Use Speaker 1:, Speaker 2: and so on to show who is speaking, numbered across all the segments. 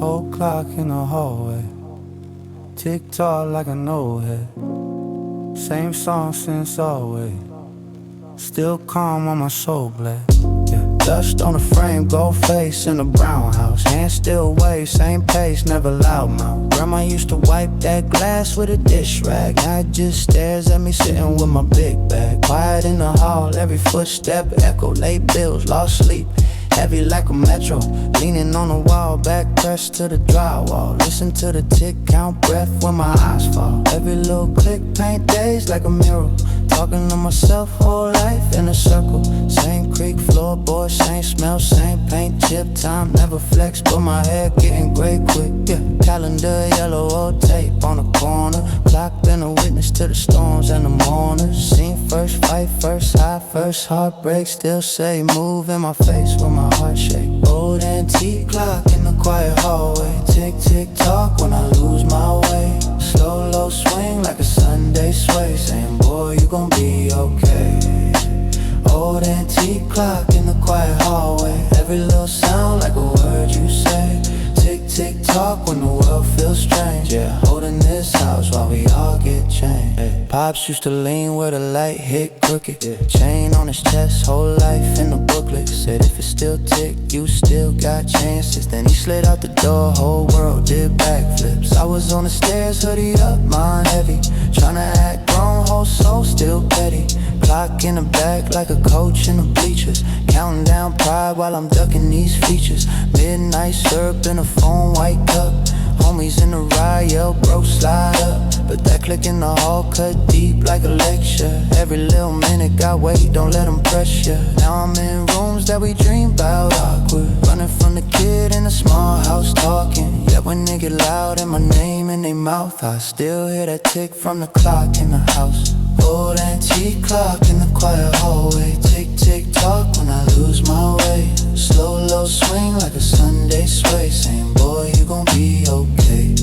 Speaker 1: Old clock in the hallway, tick-tock like a no-head. Same song since always, still calm on my soul blade. Yeah. Dust on the frame, gold face in the brown house. Hands still wave, same pace, never loud mouth. Grandma used to wipe that glass with a dish rag. Now it just stares at me sitting with my big bag. Quiet in the hall, every footstep echo. Late bills, lost sleep, heavy like a metro. Leaning on the wall, back pressed to the drywall. Listen to the tick, count breath when my eyes fall. Every little click paint days like a mural. Talking to myself, whole life in a circle. Same creek floorboard, same smell, same paint chip. Time never flex, but my hair getting gray quick. Yeah, calendar, yellow old tape on the corner. Clock been a witness to the storms and the mourners. Seen first fight, first high, first heartbreak. Still say move in my face when my heart shake. Old antique clock in the quiet hallway. Tick, tick, tock when I lose my way. Slow, low swing like a Sunday sway. Saying boy, you gon' be okay. Old antique clock in the quiet hallway. Every little sound like a word you say. Tick, tick, tock when the world feels strange. Yeah, holding this house while we all get changed. Hey. Pops used to lean where the light hit crooked. Yeah. Chain on his chest, whole life in the booklet. Said if it still tick, you still got chances. Then he slid out the door, whole world did backflips. I was on the stairs, hoodie up, mind heavy. Tryna act grown, whole soul still petty. Clock in the back like a coach in the bleachers. Counting down pride while I'm ducking these features. Midnight syrup in a foam white cup. Homies in the ride, yell bro slide up. But that click in the hall cut deep like a lecture. Every little minute got weight, don't let them pressure. Now I'm in rooms that we dream about awkward. Running from the kid in the small house talking. Yeah, when they get loud and my name in their mouth, I still hear that tick from the clock in the house. Old antique clock in the quiet hallway. Tick, tick, tock when I lose my way. Slow, low swing like a Sunday sway. Saying boy, you gon' be okay.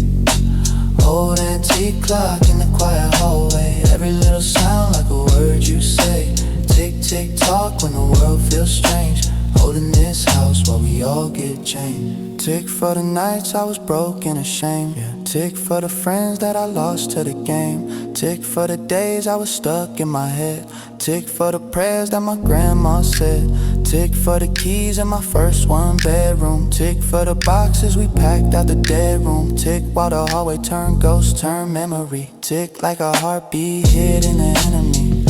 Speaker 1: Old antique clock in the quiet hallway. Every little sound like a word you say. Tick, tick, tock when the world feels strange. Holding this house while we all get changed. Tick for the nights I was broke and ashamed. Yeah. Tick for the friends that I lost to the game. Tick for the days I was stuck in my head. Tick for the prayers that my grandma said. Tick for the keys in my first one bedroom. Tick for the boxes we packed out the dead room. Tick while the hallway turned ghost, turn memory. Tick like a heartbeat hitting the enemy.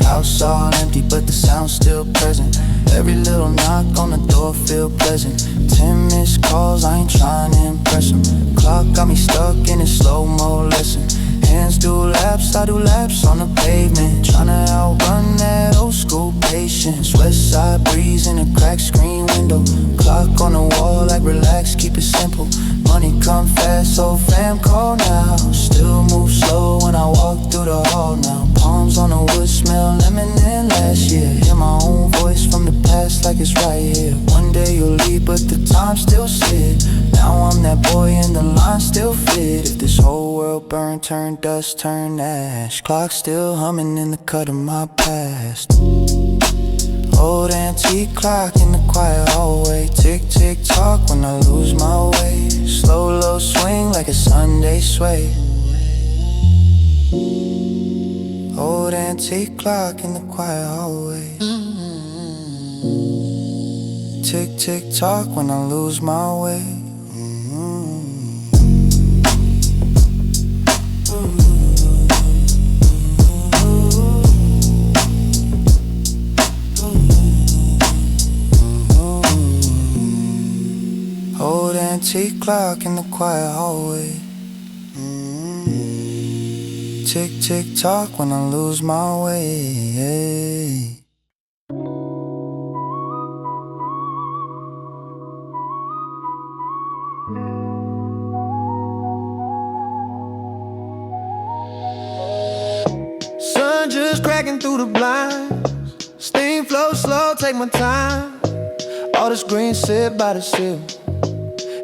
Speaker 1: House all empty but the sound's still present. Every little knock on the door feel pleasant. 10 missed calls, I ain't trying to impress them. Clock got me stuck in a slow-mo lesson. Hands do laps, I do laps on the pavement. Tryna outrun that old school patience. West side breeze in a cracked screen window. Clock on the wall like relax, keep it simple. Money come fast, so fam call now. Still move slow when I walk through the hall now. Palms on the wood, smell lemon and last year. Hear my own voice from the past like it's right here. One day you'll leave but the time still slid. Now I'm that boy and the line still fit. If this whole world burned, turn dust, turn ash. Clock still humming in the cut of my past. Old antique clock in the quiet hallway. Tick, tick, tock when I lose my way. Slow, low swing like a Sunday sway. Old antique clock in the quiet hallway. Tick, tick, tock when I lose my way. Old antique clock in the quiet hallway. Tick, tick, tock when I lose my way. Sun just cracking through the blinds. Steam flow slow, take my time. All this green sit by the sill.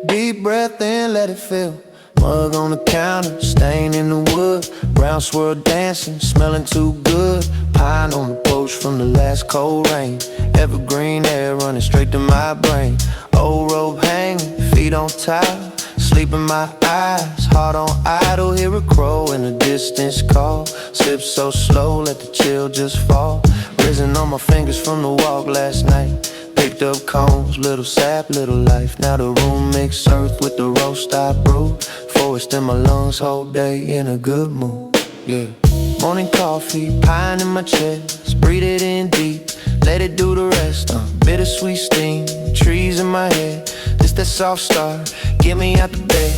Speaker 1: Deep breath in, let it fill. Mug on the counter, stain in the wood. Brown swirl dancing, smelling too good. Pine on the porch from the last cold rain. Evergreen air running straight to my brain. Old rope hanging, feet on top, sleep in my eyes, heart on idle, hear a crow in the distance call. Sip so slow, let the chill just fall. Risen on my fingers from the walk last night. Picked up cones, little sap, little life. Now the room mixed earth with the roast I brewed. Forest in my lungs, whole day in a good mood, yeah. Morning coffee, pine in my chest, breathe it in deep, let it do the rest. Bittersweet steam, trees in my head, this that soft start, get me out the bed.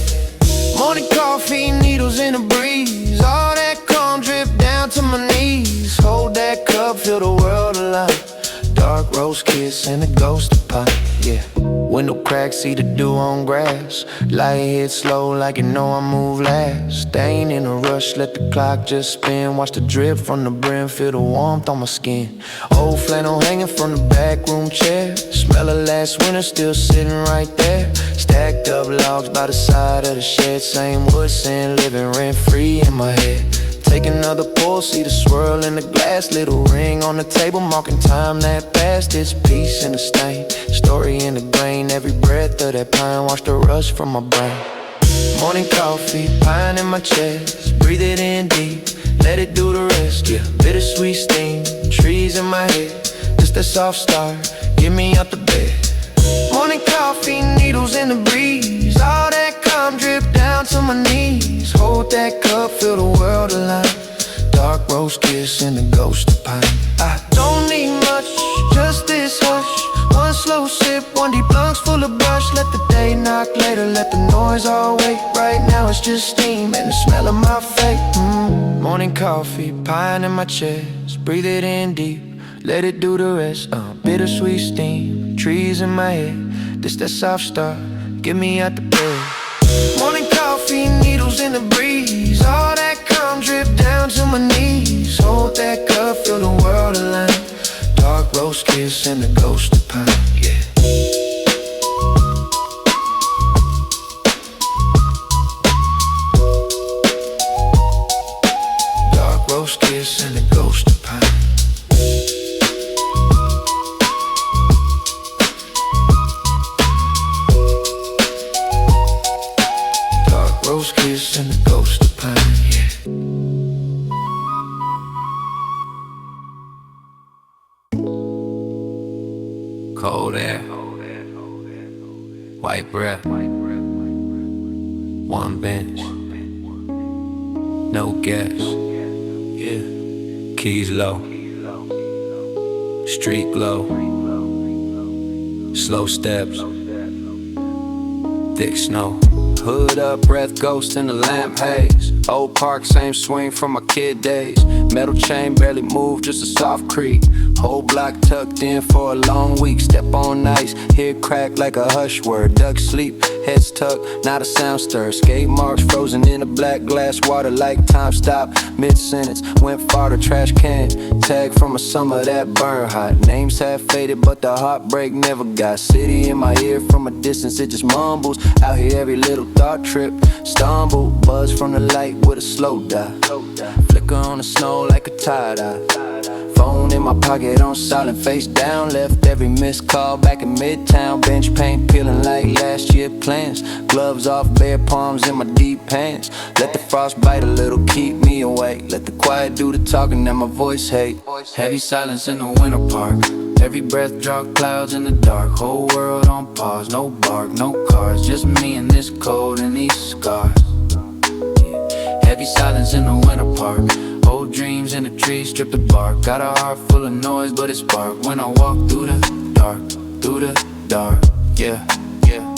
Speaker 1: Morning coffee, needles in the breeze, all that calm drip down to my knees. Hold that cup, feel the world alive. Dark rose kiss and a ghost of pine, yeah. Window crack, see the dew on grass. Light hit slow like you know I move last. They ain't in a rush, let the clock just spin. Watch the drip from the brim, feel the warmth on my skin. Old flannel hanging from the back room chair. Smell of last winter still sitting right there. Stacked up logs by the side of the shed. Same wood sand, living rent free in my head. Take another pull, see the swirl in the glass. Little ring on the table, marking time that passed. It's peace in the stain, story in the grain. Every breath of that pine, watch the rush from my brain. Morning coffee, pine in my chest, breathe it in deep, let it do the rest, yeah. Bittersweet steam, trees in my head, just that soft start, get me out the bed. Morning coffee, needles in the breeze, all that calm drip down to my knees. Hold that cup, feel the world alive. Dark rose kiss and the ghost of pine. I don't need much, just this hush. One slow sip, one deep lungs full of brush. Let the day knock later, let the noise all wait. Right now it's just steam and the smell of my fate. Morning coffee, pine in my chest, breathe it in deep, let it do the rest. Bittersweet steam, trees in my head, this that soft start, get me out the bed. Morning coffee, needles in the breeze, all that calm drip down to my knees. Hold that cup, feel the world alive. Dark rose kiss and the ghost of pine, yeah. Dark rose kiss and the ghost of pine. Rose kiss and the ghost of pine, yeah. Cold air, white breath, one bench, no gas, yeah. Keys low, street glow, slow steps, thick snow. Hood up, breath ghost in the lamp haze. Old park, same swing from my kid days. Metal chain barely move, just a soft creak. Whole block tucked in for a long week. Step on ice, hear crack like a hush word. Duck sleep, heads tucked, not a sound stir. Skate marks frozen in a black glass water like time stop. Mid-sentence, went far to trash can. Tag from a summer that burn hot. Names have faded, but the heartbreak never got. City in my ear from a distance, it just mumbles. Out here every little thought trip, stumble. Buzz from the light with a slow dive. Flicker on the snow like a tie-dye. Phone in my pocket on silent, face down. Left every missed call back in Midtown. Bench paint peeling like last year plans. Gloves off, bare palms in my deep pants. Let the frost bite a little, keep me awake. Let the quiet do the talking that my voice hate. Heavy silence in the winter park. Every breath draw clouds in the dark. Whole world on pause, no bark, no cars. Just me and this cold and these scars. Heavy silence in the winter park. Old dreams in the trees, strip the bark. Got a heart full of noise, but it's spark. When I walk through the dark, yeah, yeah.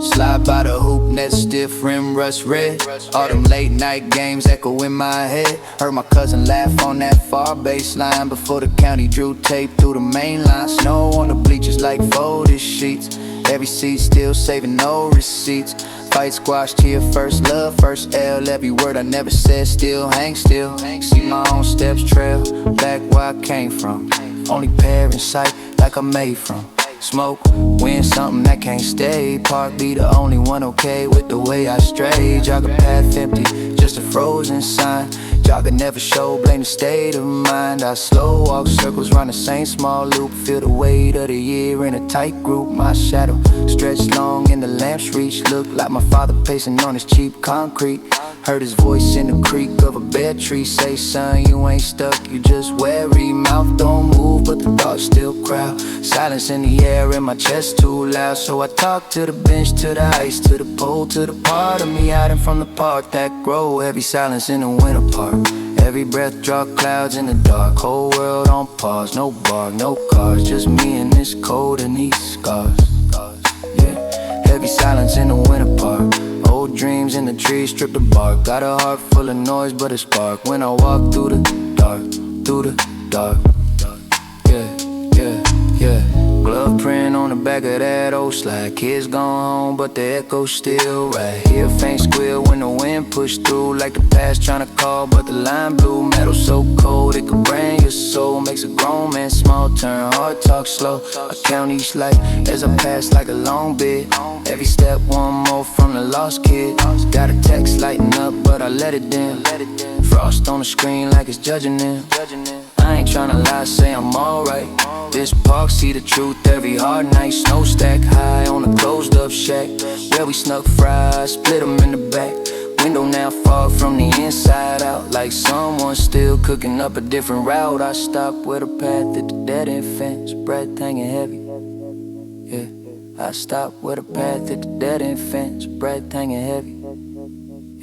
Speaker 1: Slide by the hoop, net stiff, rim rust red. All them late night games echo in my head. Heard my cousin laugh on that far baseline before the county drew tape through the main line. Snow on the bleachers like folded sheets. Every seat still saving no receipts. Fight squashed here, first love, first L. Every word I never said still hang still. See my own steps trail back where I came from. Only pair in sight like I'm made from. Smoke, win something that can't stay. Park be the only one okay with the way I stray. Jog a path empty, just a frozen sign.
Speaker 2: Y'all could never show, blame the state of mind. I slow walk circles round the same small loop. Feel the weight of the year in a tight group. My shadow stretched long in the lamp's reach. Look like my father pacing on his cheap concrete. Heard his voice in the creak of a bare tree. Say, son, you ain't stuck, you just wary. Mouth don't move, but the thoughts still crowd. Silence in the air and my chest too loud. So I talk to the bench, to the ice, to the pole, to the part of me hiding from the part that grow. Heavy silence in the winter park. Every breath draw clouds in the dark. Whole world on pause, no bark, no cars. Just me and this cold and these scars. Yeah, heavy silence in the winter park. Old dreams in the trees, strip the bark. Got a heart full of noise but a spark. When I walk through the dark, through the dark. Yeah. Glove print on the back of that old slide. Kids gone home but the echo's still right. Hear a faint squeal when the wind pushed through. Like the past trying to call but the line blew. Metal so cold it could brain your soul. Makes a grown man small turn hard, talk slow. I count each light as I pass like a long bit. Every step one more from the lost kid. Got a text lighting up but I let it dim. Frost on the screen like it's judging them. I ain't tryna lie, say I'm alright. This park, see the truth every hard night. Snow stack high on a closed up shack. Where we snuck fries, split them in the back. Window now fog from the inside out. Like someone still cooking up a different route. I stop with a path at the dead end fence. Breath hanging heavy, yeah. I stop with a path at the dead end fence. Breath hanging heavy,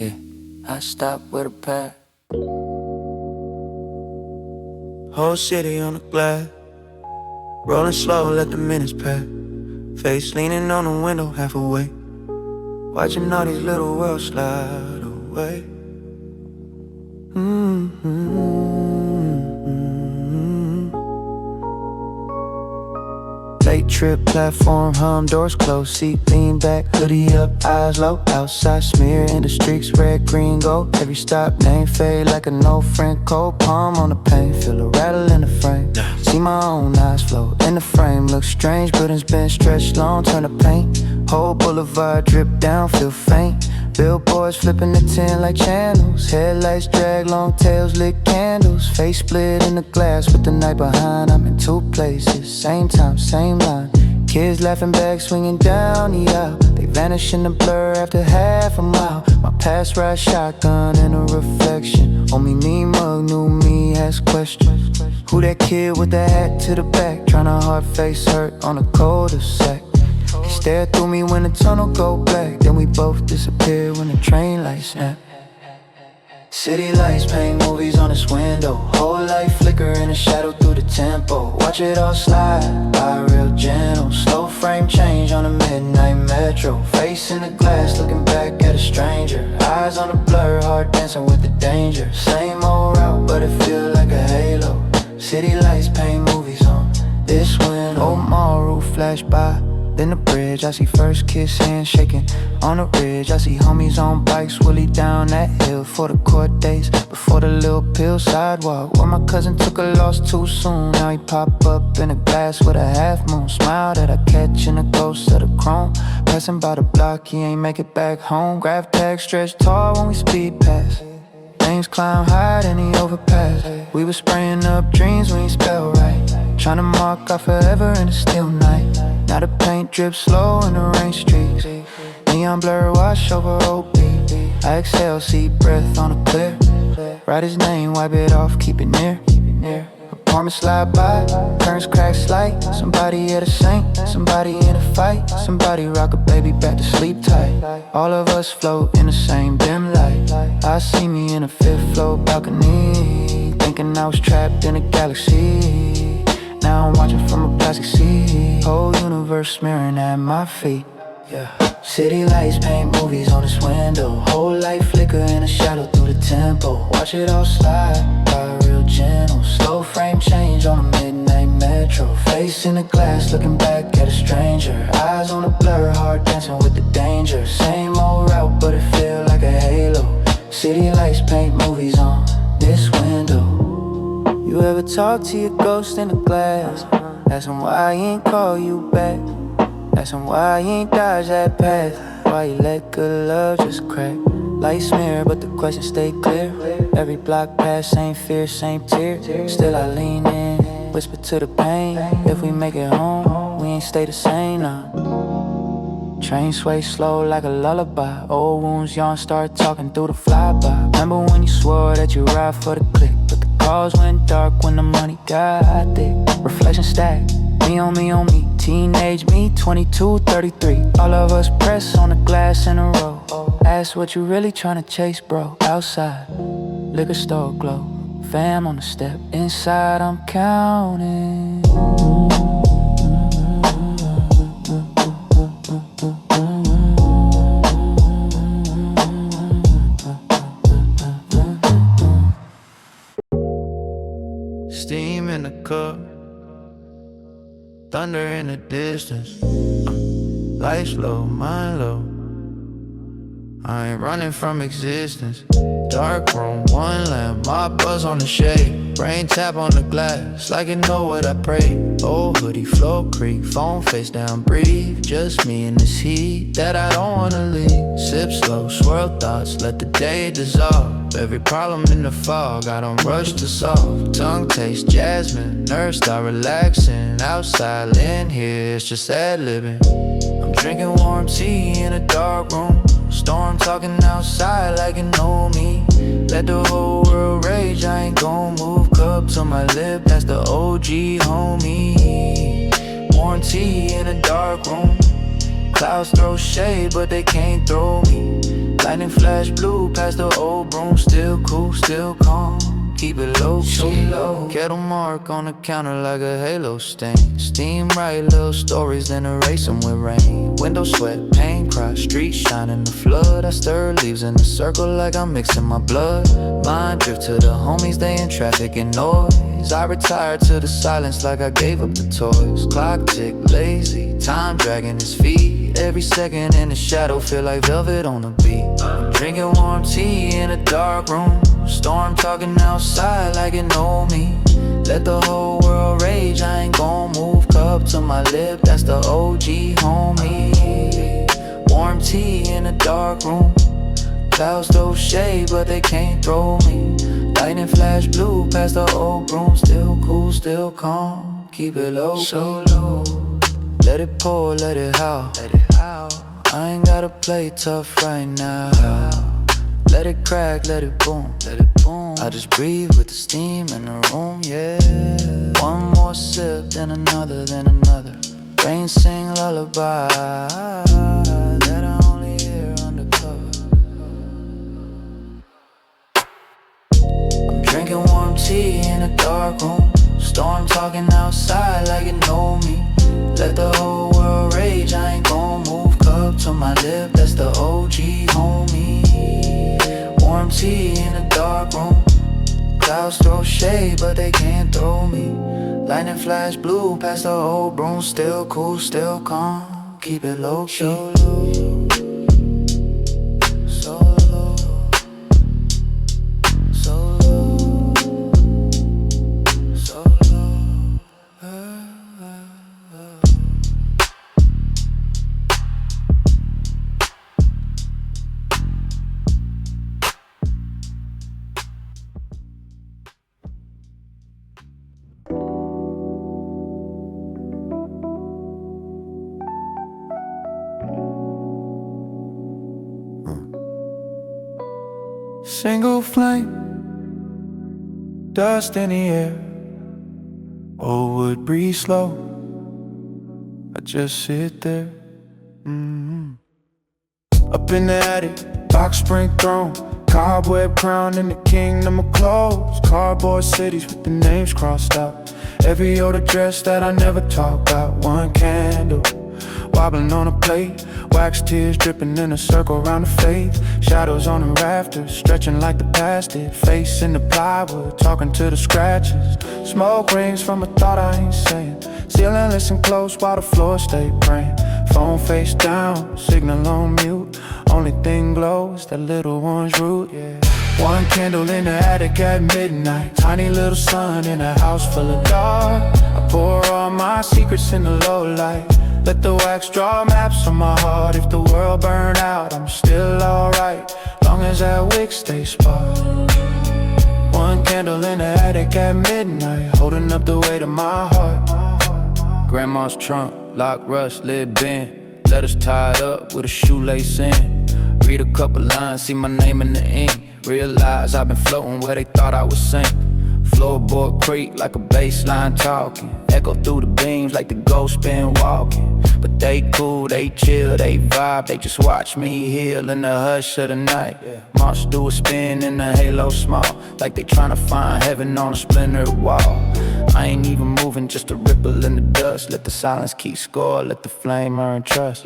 Speaker 2: yeah. I stop with a path.
Speaker 1: Whole city on the glass, rolling slow, let the minutes pass. Face leaning on the window, half awake, watching all these little worlds slide away. Late trip platform, hum, doors closed, seat lean back, hoodie up, eyes low. Outside smear in the streaks, red, green, gold. Every stop name fade like an old friend. Cold palm on the paint, feel a rattle in the frame. See my own eyes float in the frame. Look strange, buildings been stretched long, turn to paint. Whole boulevard drip down, feel faint. Billboards flipping the 10 like channels. Headlights drag, long tails, lit candles. Face split in the glass with the night behind. I'm in two places, same time, same line. Kids laughing back, swinging down the aisle. They vanish in the blur after half a mile. My past ride shotgun in a reflection. Only me mug knew me, ask questions. Who that kid with the hat to the back? Tryna hard face hurt on a cul-de-sac. He stared through me when the tunnel go black. Then we both disappear when the train lights snap. City lights paint movies on this window. Whole life flicker in a shadow through the tempo. Watch it all slide by real gentle. Slow frame change on a midnight metro. Face in the glass looking back at a stranger. Eyes on a blur, heart dancing with the danger. Same old route but it feel like a halo. City lights paint movies on this window. Old mall roof flash by, then the bridge, I see first kiss, hands shaking on the ridge. I see homies on bikes, Willie down that hill for the court dates, before the little pill sidewalk where my cousin took a loss too soon. Now he pop up in a glass with a half moon. Smile that I catch in the ghost of the chrome. Passing by the block, he ain't make it back home. Graph tag stretched tall when we speed past. Things climb high, then he overpass. We was spraying up dreams when he spelled right. Tryna mark out forever in a still night. Now the paint drips slow in the rain streaks. Neon blur wash over old beat. I exhale, see breath on a clear. Write his name, wipe it off, keep it near. Apartment slide by, currents crack slight. Somebody at a sink, somebody in a fight. Somebody rock a baby back to sleep tight. All of us float in the same dim light. I see me in a fifth floor balcony, thinking I was trapped in a galaxy. Now I'm watching from a plastic sea. Whole universe smearing at my feet. Yeah. City lights paint movies on this window. Whole life flicker in a shadow through the tempo. Watch it all slide by real gentle. Slow frame change on a midnight metro. Face in the glass looking back at a stranger. Eyes on a blur, heart dancing with the danger. Same old route but it feel like a halo. City lights paint movies on this window. You ever talk to your ghost in the glass? Ask him why he ain't call you back. Ask him why he ain't dodge that path. Why you let good love just crack.
Speaker 2: Lights mirror, but the question stay clear. Every block pass, same fear, same tear. Still I lean in, whisper to the pain. If we make it home, we ain't stay the same, nah. Train sway slow like a lullaby. Old wounds yawn, start talking through the flyby. Remember when you swore that you ride for the click, but the calls went dark when the money got thick. Reflection stack, me on me on me. Teenage me, 22, 33. All of us press on the glass in a row. Ask what you really tryna chase, bro. Outside, liquor store glow. Fam on the step, inside I'm counting.
Speaker 1: Steam in the cup, thunder in the distance. Lights low, mind low. I ain't running from existence. Dark room, one lamp, my buzz on the shade. Rain tap on the glass, like it know what I pray. Old hoodie, flow creek, phone face down, breathe. Just me in this heat that I don't wanna leave. Sip slow, swirl thoughts, let the day dissolve. Every problem in the fog, I don't rush to solve. Tongue taste jasmine, nerves start relaxing. Outside, in here, it's just ad-libbing. I'm drinking warm tea in a dark room. Storm talking outside like you know me. Let the whole world rage, I ain't gon' move. Cup to my lip, that's the OG homie. Warm tea in a dark room. Clouds throw shade, but they can't throw me. Lightning flash blue past the old broom. Still cool, still calm. Keep it low, low. Kettle mark on the counter like a halo stain. Steam write little stories, then erase them with rain. Window sweat, paint cry, street shine in the flood. I stir leaves in a circle like I'm mixing my blood. Mind drift to the homies, they in traffic and noise. I retire to the silence like I gave up the toys. Clock tick, lazy, time dragging his feet. Every second in the shadow feel like velvet on the beat. I'm drinking warm tea in a dark room. Storm talking outside like you know me. Let the whole world rage, I ain't gon' move. Cup to my lip, that's the OG homie. Warm tea in a dark room. Clouds throw shade, but they can't throw me. Lightning flash blue past the old broom. Still cool, still calm. Keep it low, so low. Let it pour, let it howl. I ain't gotta play tough right now. Let it crack, let it boom. I just breathe with the steam in the room, yeah. One more sip, then another, then another. Rain sing lullaby that I only hear undercover. I'm drinking warm tea in a dark room. Storm talking outside like you know me. Let the whole world rage, I ain't gon' move. Cup to my lip, that's the OG homie. Warm tea in a dark room. Clouds throw shade, but they can't throw me. Lightning flash blue past the old broom. Still cool, still calm. Keep it low key. So low, so low, so low, so low. Single flame, dust in the air. Old wood breeze slow. I just sit there. Up in the attic, box spring throne, cobweb crown in the kingdom of clothes. Cardboard cities with the names crossed out. Every old address that I never talk about. One candle wobbling on a plate. Wax tears dripping in a circle around the faith. Shadows on the rafters, stretching like the past did. Face in the plywood, talking to the scratches. Smoke rings from a thought I ain't saying. Ceiling listen close while the floor stay praying. Phone face down, signal on mute. Only thing glows, that little one's root, yeah. One candle in the attic at midnight. Tiny little sun in a house full of dark. I pour all my secrets in the low light. Let the wax draw maps on my heart. If the world burn out, I'm still alright. Long as as that wick stay sparked. One candle in the attic at midnight, holding up the weight of my heart. Grandma's trunk, lock, rust, lid bend, letters tied up with a shoelace in. Read a couple lines, see my name in the ink. Realize I've been floating where they thought I would sink. Floorboard creak like a bass line talking. Echo through the beams like the ghost been walking. But they cool, they chill, they vibe. They just watch me heal in the hush of the night. March do a spin in the halo small, like they tryna find heaven on a splintered wall. I ain't even moving, just a ripple in the dust. Let the silence keep score, let the flame earn trust.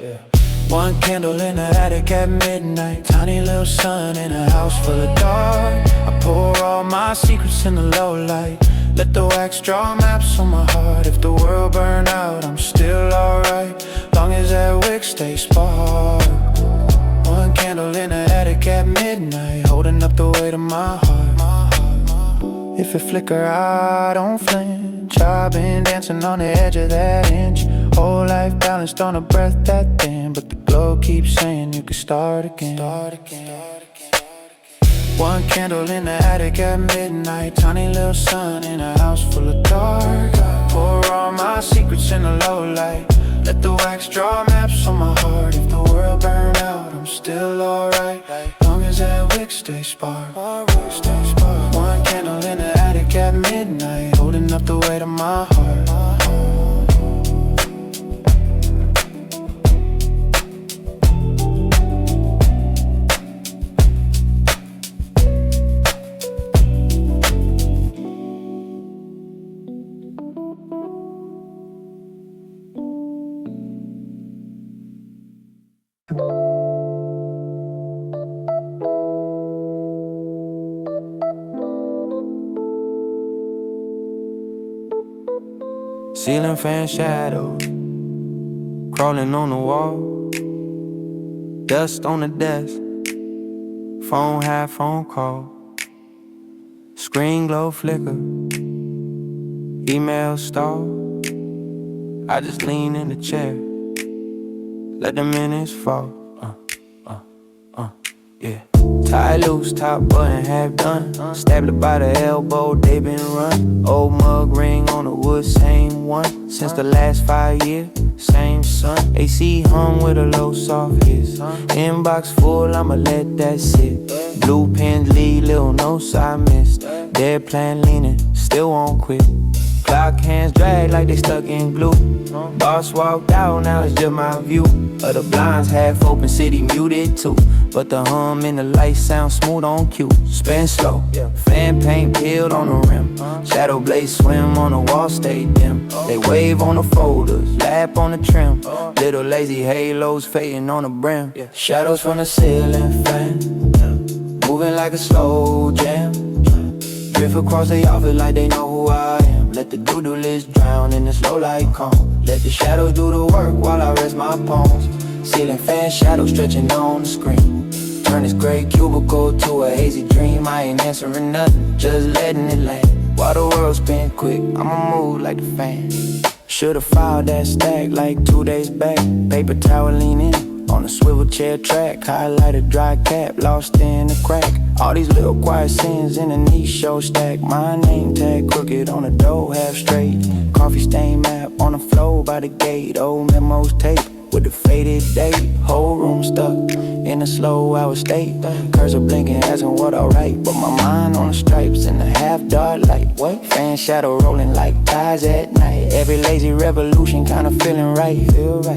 Speaker 1: One candle in the attic at midnight, tiny little sun in a house full of dark. I pour all my secrets in the low light, let the wax draw maps on my heart. If the world burn out, I'm still alright, long as that wick stays sparked. One candle in the attic at midnight, holding up the weight of my heart. If it flicker, I don't flinch. I've been dancing on the edge of that inch, whole life balanced on a breath that thin, but the glow keeps saying you can start again. One candle in the attic at midnight, tiny little sun in a house full of dark. Pour all my secrets in the low light, let the wax draw maps on my heart. If the world burn out, I'm still alright, long as that wick stays sparked. One candle in the attic at midnight, holding up the weight of my heart. Ceiling fan shadow, crawling on the wall, dust on the desk, phone high, phone call, screen glow flicker, email stall. I just lean in the chair, let the minutes fall. Yeah. Tie loose, top button half done. Stabbed it by the elbow, they been run. Old mug ring on the wood, same one. Since the last 5 years, same sun. AC hung with a low soft hiss. Inbox full, I'ma let that sit. Blue pens lead, little notes I missed. Dead plan leaning, still won't quit. Clock hands drag like they stuck in glue. Boss walked out, now it's just my view of the blinds half open, city muted too. But the hum in the lights sound smooth on cue. Spin slow, fan paint peeled on the rim. Shadow blades swim on the wall, stay dim. They wave on the folders, lap on the trim. Little lazy halos fading on the brim. Shadows from the ceiling fan, moving like a slow jam. Drift across the office like they know who I am. Let the do-do list drown in the slow light calm. Let the shadows do the work while I rest my palms. Ceiling fan shadow stretching on the screen. Turn this gray cubicle to a hazy dream. I ain't answering nothing, just letting it land. While the world spin quick, I'ma move like the fan. Should've filed that stack like 2 days back. Paper towel leaning on a swivel chair track. Highlighter dry cap, lost in the crack. All these little quiet sins in a niche show stack. My name tag crooked on the door, half straight. Coffee stain map on the floor by the gate. Old memos tape with the faded date. Whole room stuck in a slow hour state. Cursor blinking, asking what I write, but my mind on the stripes in the half dark light. What? Fan shadow rolling like tides at night. Every lazy revolution kinda feeling right.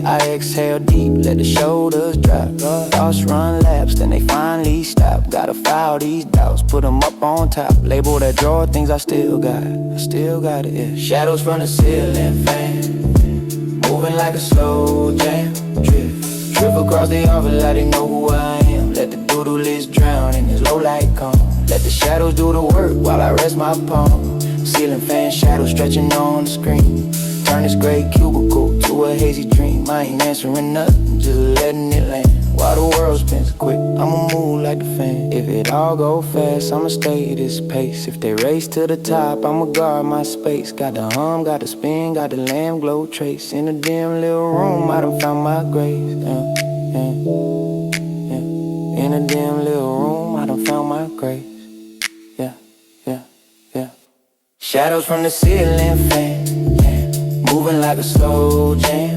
Speaker 1: I exhale deep, let the shoulders drop. Thoughts run laps, then they finally stop. Gotta file these doubts, put them up on top. Label that drawer, things I still got it, yeah. Shadows from the ceiling fan, moving like a slow jam. Drift across the office like they know who I am. Let the doodle list drown in this low light calm. Let the shadows do the work while I rest my palm. Ceiling fan shadows stretching on the screen. Turn this gray cubicle to a hazy dream. I ain't answering nothing, just letting it land. While the world spins quick, I'ma move like the fan. If it all go fast, I'ma stay at this pace. If they race to the top, I'ma guard my space. Got the hum, got the spin, got the lamb glow trace. In a dim little room, I done found my grace. In a dim little room, I done
Speaker 2: Shadows from the ceiling fan, moving like a slow jam.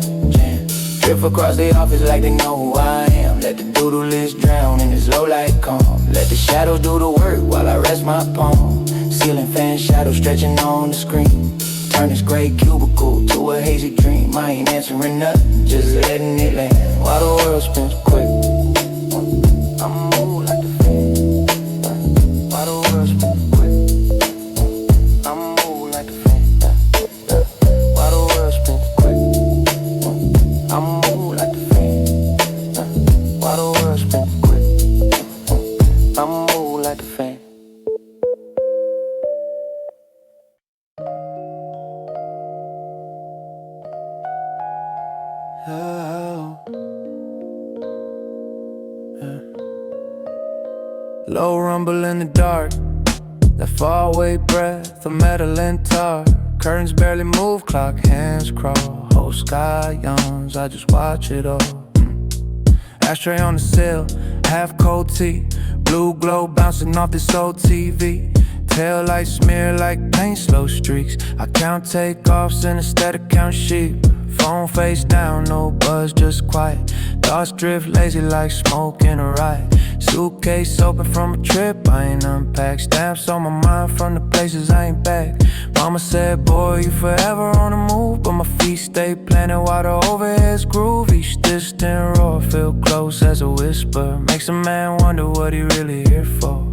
Speaker 2: Drift across the office like they know who I am. Let the doodle list drown in this low light calm. Let the shadows do the work while I rest my palm. Ceiling fan shadows stretching on the screen. Turn this gray cubicle to a hazy dream. I ain't answering nothing, just letting it land. While the world spins quick, I'm moving like the fan. While the world spins quick, I'm moving like the fan. While the world spins quick, I'm moving like the fan. While the world spins quick, I'm moving like the fan.
Speaker 1: Low rumble in the dark, that faraway breath of metal and tar. Curtains barely move, clock hands crawl. Whole sky yawns, I just watch it all. Ashtray on the sill, half cold tea. Blue glow bouncing off this old TV. Tail lights smear like paint, slow streaks. I count takeoffs and instead of count sheep. Phone face down, no buzz, just quiet. Thoughts drift lazy like smoke in a riot. Suitcase open from a trip I ain't unpacked. Stamps on my mind from the places I ain't back. Mama said, boy, you forever on the move, but my feet stay planted while the overheads groove. Each distant roar feel close as a whisper. Makes a man wonder what he really here for.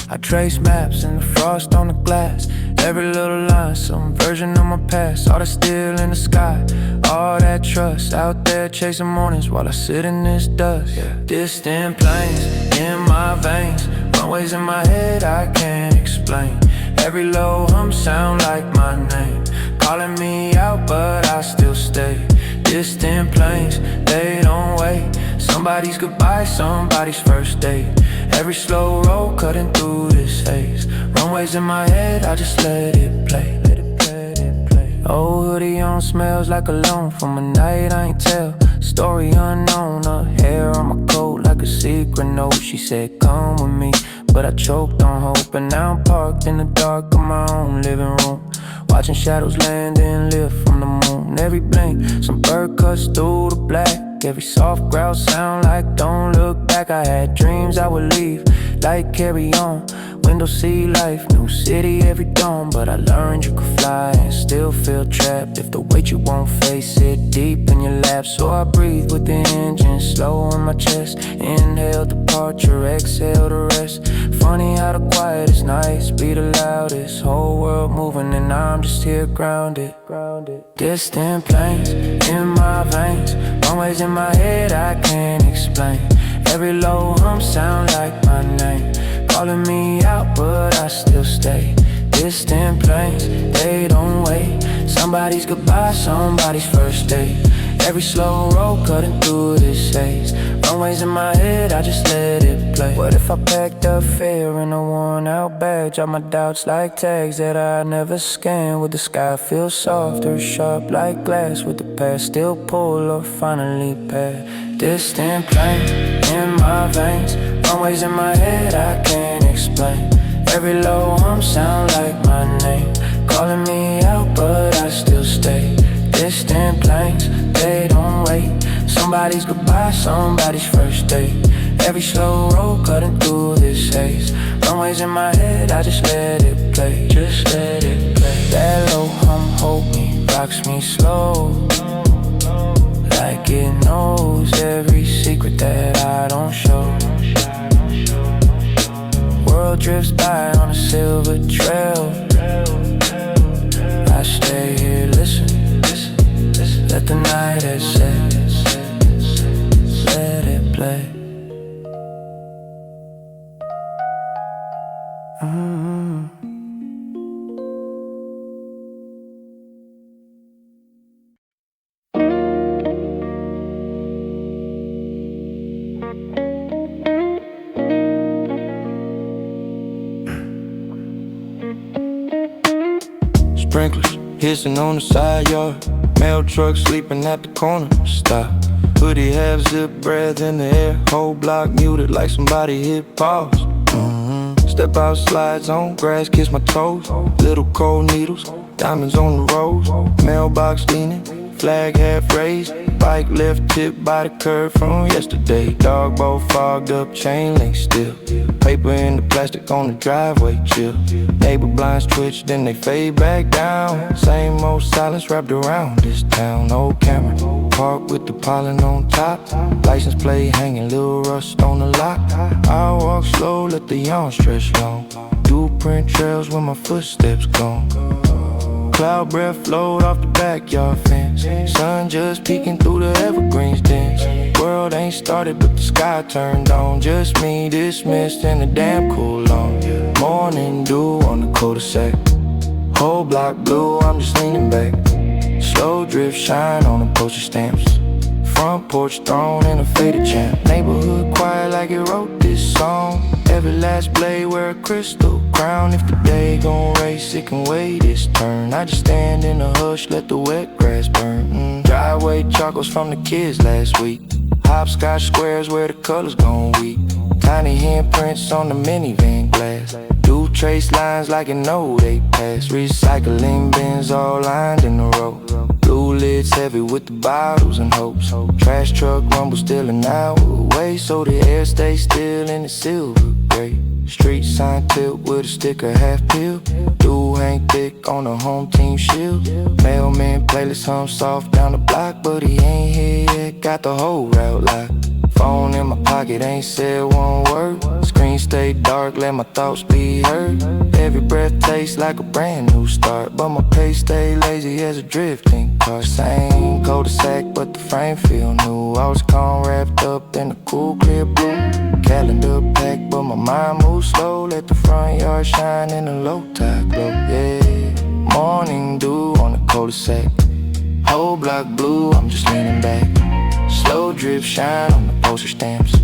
Speaker 1: I trace maps in the frost on the glass. Every little line, some version of my past. All that steel in the sky, all that trust. Out there chasing mornings while I sit in this dust. Distant planes in my veins, runways in my head I can't explain. Every low hum sound like my name, calling me out but I still stay. Distant planes, they don't wait. Somebody's goodbye, somebody's first date. Every slow roll cutting through this haze. Runways in my head, I just let it play. Let it play, let it play. Old hoodie on, smells like cologne from a night I ain't tell. Story unknown, her hair on my coat like a secret note. She said come with me, but I choked on hope. And now I'm parked in the dark of my own living room, watching shadows land and lift from the moon. Every blink, some bird cuts through the black. Every soft growl sound like don't look back. I had dreams I would leave, like carry on. Window see life, new city every dawn. But I learned you could fly and still feel trapped if the weight you won't face it deep in your lap. So I breathe with the engine slow in my chest. Inhale departure, exhale the rest. Funny how the quietest nights be the loudest. Whole world moving and I'm just here grounded. Distant planes in my veins, runways in my head I can't explain. Every low hum sound like my name, calling me out but I still stay. Distant planes, they don't wait. Somebody's goodbye, somebody's first date. Every slow roll cutting through this haze. Runways in my head, I just let it play. What if I packed up fear in a worn out bag? Drop my doubts like tags that I never scan. Would the sky feel soft or sharp like glass? Would the past still pull or finally pass? Distant planes in my veins, runways in my head I can't explain. Every low hum sound like my name, calling me out but I still stay. Distant planes, they don't wait. Somebody's goodbye, somebody's first date. Every slow roll cutting through this haze. Runways in my head, I just let it play. Just let it play. That low hum hold me, rocks me slow, like it knows every secret that I don't show. World drifts by on a silver trail. I stay here, listen. Let the night set, let it play.
Speaker 3: Sprinklers hissing on the side yard. Mail truck sleeping at the corner stop. Hoodie half zip, breath in the air. Whole block muted like somebody hit pause. Step out, slides on grass, kiss my toes. Little cold needles, diamonds on the rose. Mailbox leaning, flag half raised. Bike left tip by the curb from yesterday. Dog bowl fogged up, chain link still. Paper in the plastic on the driveway, chill. Neighbor blinds twitch, then they fade back down. Same old silence wrapped around this town. Old camera, park with the pollen on top. License plate hanging, little rust on the lock. I walk slow, let the yawn stretch long. Dual print trails where my footsteps gone. Cloud breath flowed off the backyard fence. Sun just peeking through the evergreens dense. World ain't started but the sky turned on. Just me dismissed and the damn cool on. Morning dew on the cul-de-sac. Whole block blue, I'm just leaning back. Slow drift shine on the postage stamps. Front porch thrown in a faded champ. Neighborhood quiet like it wrote this song. Every last blade wear a crystal crown. If the day gon' race, it can wait its turn. I just stand in a hush, let the wet grass burn. Driveway chocolates from the kids last week. Hopscotch squares where the colors gon' weak. Tiny handprints on the minivan glass. Do trace lines like you know they pass. Recycling bins all lined in a row. Blue lids heavy with the bottles and hopes. Trash truck rumble still an hour away, so the air stays still in the silver gray. Street sign tilt with a sticker half peeled. Dude hang thick on the home team shield. Mailman playlist hum soft down the block, but he ain't here yet, got the whole route locked. Phone in my pocket, ain't said one word. Screen stay dark, let my thoughts be heard. Every breath tastes like a brand new start, but my pace stay lazy as a drifting car. Same cul-de-sac, but the frame feel new. I was calm wrapped up in a cool clear blue. Calendar packed, but my mind moves slow. Let the front yard shine in the low tide glow. Yeah, morning dew on the cul-de-sac. Whole block blue, I'm just leaning back. Slow drip shine on the postage stamps.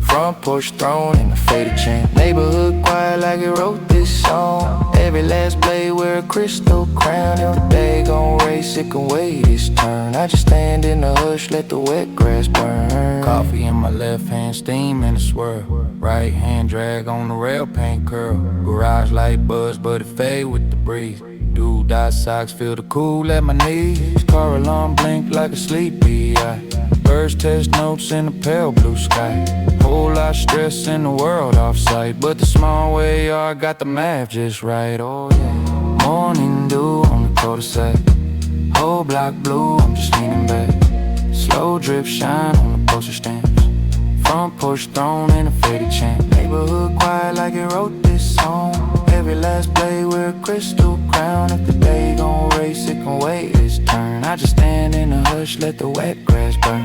Speaker 3: Front porch thrown in a faded champ. Neighborhood quiet like it wrote this song. Every last blade wear a crystal crown. If the day gon' race, it can wait its turn. I just stand in the hush, let the wet grass burn.
Speaker 2: Coffee in my left hand, steam in the swirl. Right hand drag on the rail, paint curl. Garage light buzz, but it fade with the breeze. Dude dot socks feel the cool at my knees. Car alarm blink like a sleepy eye. Birds test notes in the pale blue sky. Whole lot of stress in the world off-site, but the small way I got the math just right. Oh yeah. Morning dew on the cul-de-sac. Whole block blue, I'm just leaning back. Slow drip shine on the postage stamps. Front porch thrown in a faded champ. Neighborhood quiet like it wrote this song. Every last blade wear a crystal crown. If the day gon' race, it can wait its turn. I just stand in a hush, let the wet grass burn.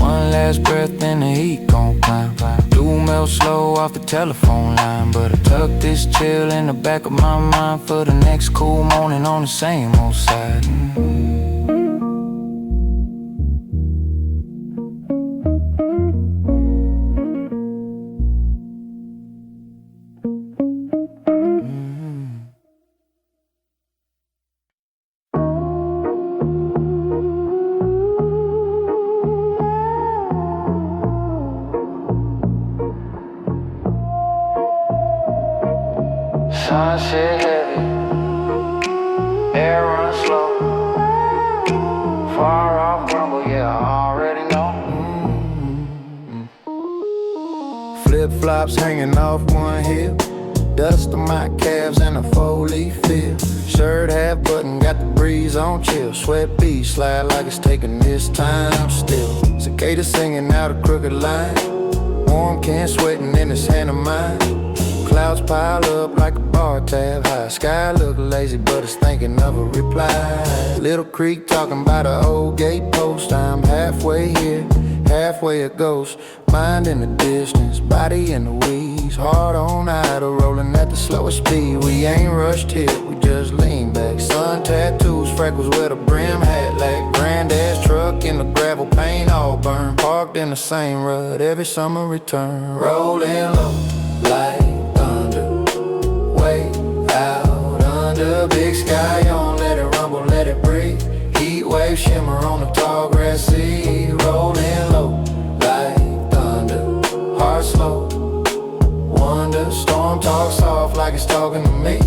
Speaker 2: One last breath and the heat gon' climb. Do melt slow off the telephone line, but I tuck this chill in the back of my mind for the next cool morning on the same old side.
Speaker 3: Sunset heavy, air run slow. Far off rumble, yeah, I already know.
Speaker 1: Flip-flops hanging off one hip. Dust on my calves and a 4-leaf field. Shirt half button, got the breeze on chill. Sweat beat slide like it's taking this time still. Cicada singing out a crooked line. Warm can sweating in this hand of mine. Clouds pile up like a bar tab high. Sky look lazy, but it's thinking of a reply. Little creek talking about an old gate post. I'm halfway here, halfway it goes. Mind in the distance, body in the weeds. Heart on idle, rolling at the slowest speed. We ain't rushed here, we just lean back. Sun tattoos, freckles with a brim hat. Like granddad's truck in the gravel, paint all burned. Parked in the same rut, every summer return. Rolling low, like way out under big sky on, let it rumble, let it breathe. Heat wave shimmer on the tall grass sea. Rolling low like thunder, heart slow. Wonder storm talks hard.
Speaker 3: like it's talking to me.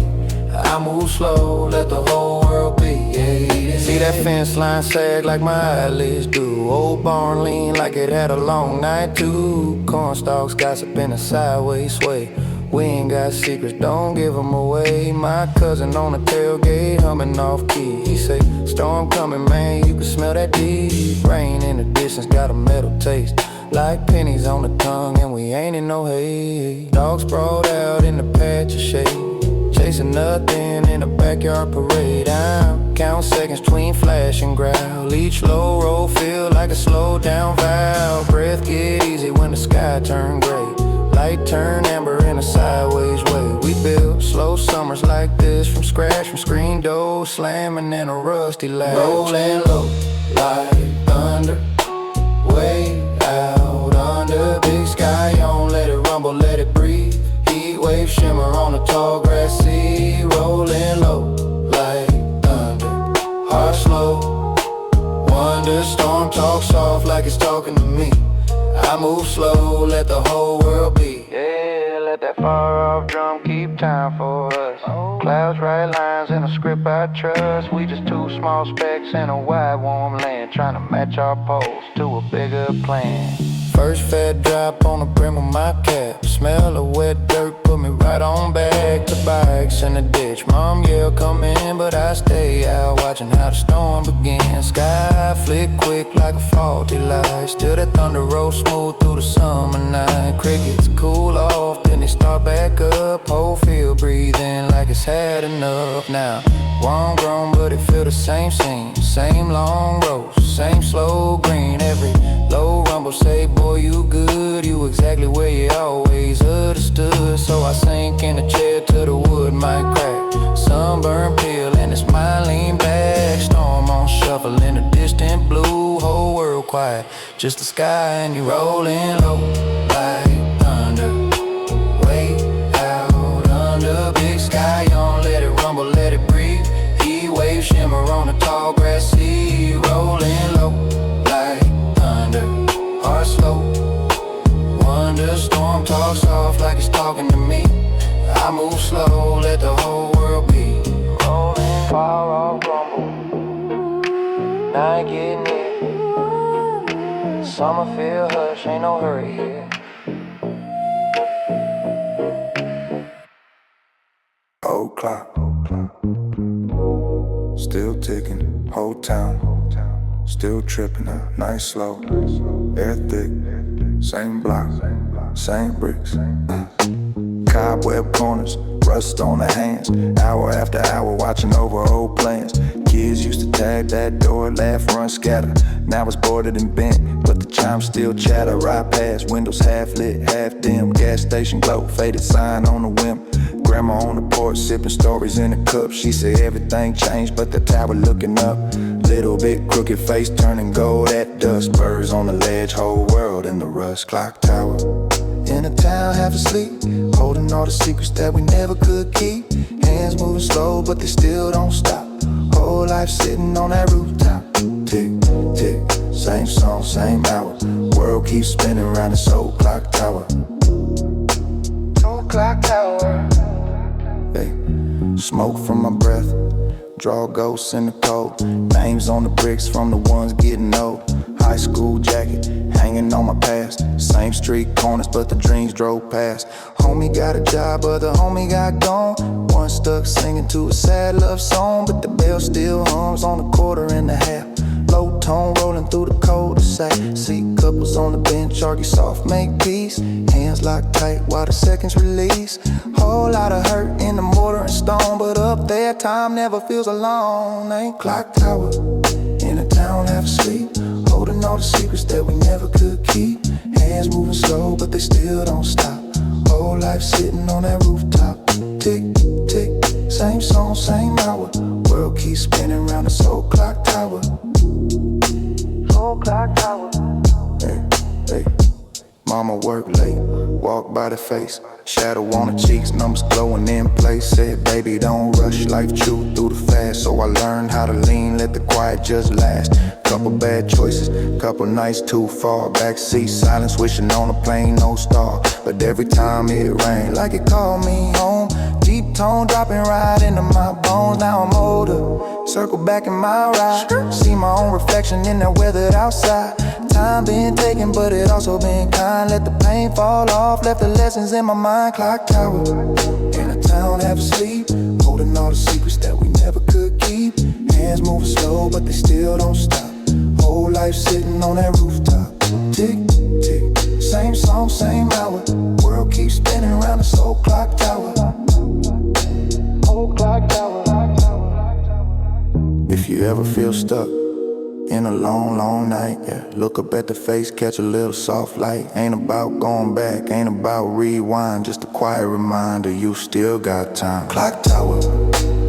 Speaker 3: I move slow, let the whole world be. Yeah. See that fence line sag like my eyelids do. Old barn lean like it had a long night too. Corn stalks gossip in a sideways sway. We ain't got secrets, don't give them away. My cousin on the tailgate humming off key. He say, storm coming, man, you can smell that deep. Rain in the distance, got a metal taste. Like pennies on the tongue, and we ain't in no hay. Dogs sprawled out in the patch of shade, chasing nothing in the backyard parade. I'm counting seconds between flash and growl. Each low roll feel like a slow down valve. Breath get easy when the sky turn gray. Light turn amber in a sideways way. We build slow summers like this from scratch, from screen doors slamming in a rusty latch. Rolling low like thunder, way out under. Big sky on, let it rumble, let it breathe. Heat wave shimmer on the tall grass sea. Rolling low like thunder, heart slow. Wonder storm talk soft like it's talking to me. I move slow, let the whole world be. Yeah, let that far off drum keep time for us. Clouds write lines in a script I trust. We just two small specks in a wide warm land, trying to match our poles to a bigger plan. First fat drop on the brim of my cap. Smell of wet dirt put me right on back to bikes in the ditch. Mom yell come in, but I stay out watching how the storm begins. Sky flick quick like a faulty light. Still that thunder roll smooth through the summer night. Crickets cool off, then they start back up. Whole field breathing like it's had enough. Now one grown, but it feel the same scene. Same long rows, same slow green. Every low rumble say, boy, you good. You exactly where you always understood. So I sink in the chair till the wood might crack. Sunburn peel and it's my lean back. Storm on shuffle in the distant blue. Whole world quiet, just the sky and you rolling low like thunder. Way out under, big sky on, let it rumble, let it breathe. Heat wave shimmer on the tall grass sea. Rolling low like thunder, heart slow. Wonder storm talk soft like it's talking to me. I move slow, let the whole world be. Rolling far off rumble, night getting near. Summer feel hush, ain't no hurry here. Old clock, still ticking, whole town. Still tripping, nice slow, air thick. Same block, same bricks. Cobweb corners, rust on the hands. Hour after hour watching over old plans. Kids used to tag that door, laugh, run, scatter. Now it's boarded and bent, but the chimes still chatter. Ride past, windows half lit, half dim. Gas station glow, faded sign on the whim. Grandma on the porch, sipping stories in a cup. She said everything changed, but the tower looking up. Little bit crooked face turning gold at dusk. Birds on the ledge, whole world in the rust. Clock tower in a town half asleep, holding all the secrets that we never could keep. Hands moving slow, but they still don't stop. Whole life sitting on that rooftop. Tick, tick, same song, same hour. World keeps spinning around this old clock tower. Old clock tower. Hey, smoke from my breath, draw ghosts in the cold. Names on the bricks from the ones getting old. High school jacket, hanging on my past. Same street corners, but the dreams drove past. Homie got a job, but the homie got gone. One stuck singing to a sad love song, but the bell still hums on a quarter and a half. Low tone rolling through the cul-de-sac. See couples on the bench argue soft, make peace. Hands locked tight while the seconds release. Whole lot of hurt in the mortar and stone, but up there time never feels alone. Ain't clock tower in a town half asleep, holding all the secrets that we never could keep. Hands moving slow, but they still don't stop. Whole life sitting on that rooftop. Tick, tick, same song, same hour. World keeps spinning around this old clock tower. Old clock tower. Hey, hey. Mama work late, walk by the face. Shadow on the cheeks, numbers glowing in place. Said, baby, don't rush, life chew through the fast. So I learned how to lean, let the quiet just last. Couple bad choices, couple nights too far. Backseat silence, wishing on a plane, no star. but every time it rained, like it called me home. Deep tone dropping right into my bones. Now I'm older, circle back in my ride. See my own reflection in that weathered outside. Time been taken, but it also been kind. Let the pain fall off, left the lessons in my mind. Clock tower, in a town half asleep, holding all the secrets that we never could keep. Hands moving slow, but they still don't stop. Whole life sitting on that rooftop. Tick, tick, same song, same hour. World keeps spinning around this old clock tower. Old clock tower. If you ever feel stuck in a long, long night, yeah, look up at the face, catch a little soft light. Ain't about going back, ain't about rewind, just a quiet reminder you still got time. Clock tower,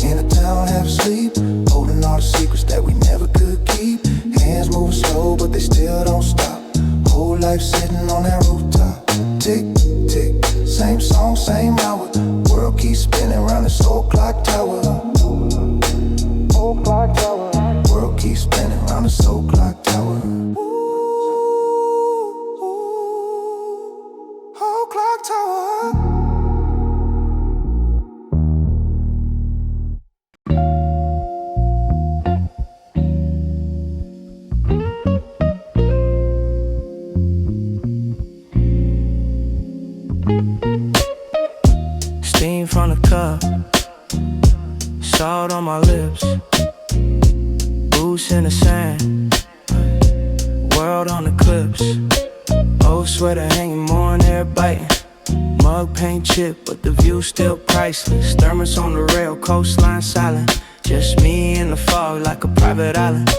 Speaker 3: in a town half asleep, holding all the secrets that we never could keep. Hands moving slow, but they still don't stop. Whole life sitting on that rooftop. Tick, tick, same song, same hour. World keeps spinning around this old clock tower. Old clock tower. World keeps spinning around this old clock tower. Ooh, old clock tower.
Speaker 4: Steam from the cup, salt on my lips, boots in the sand, world on the clips. Old sweater hanging more than they're biting. Mug paint chip, but the view still priceless. Thermos on the rail, coastline silent. Just me in the fog like a private island.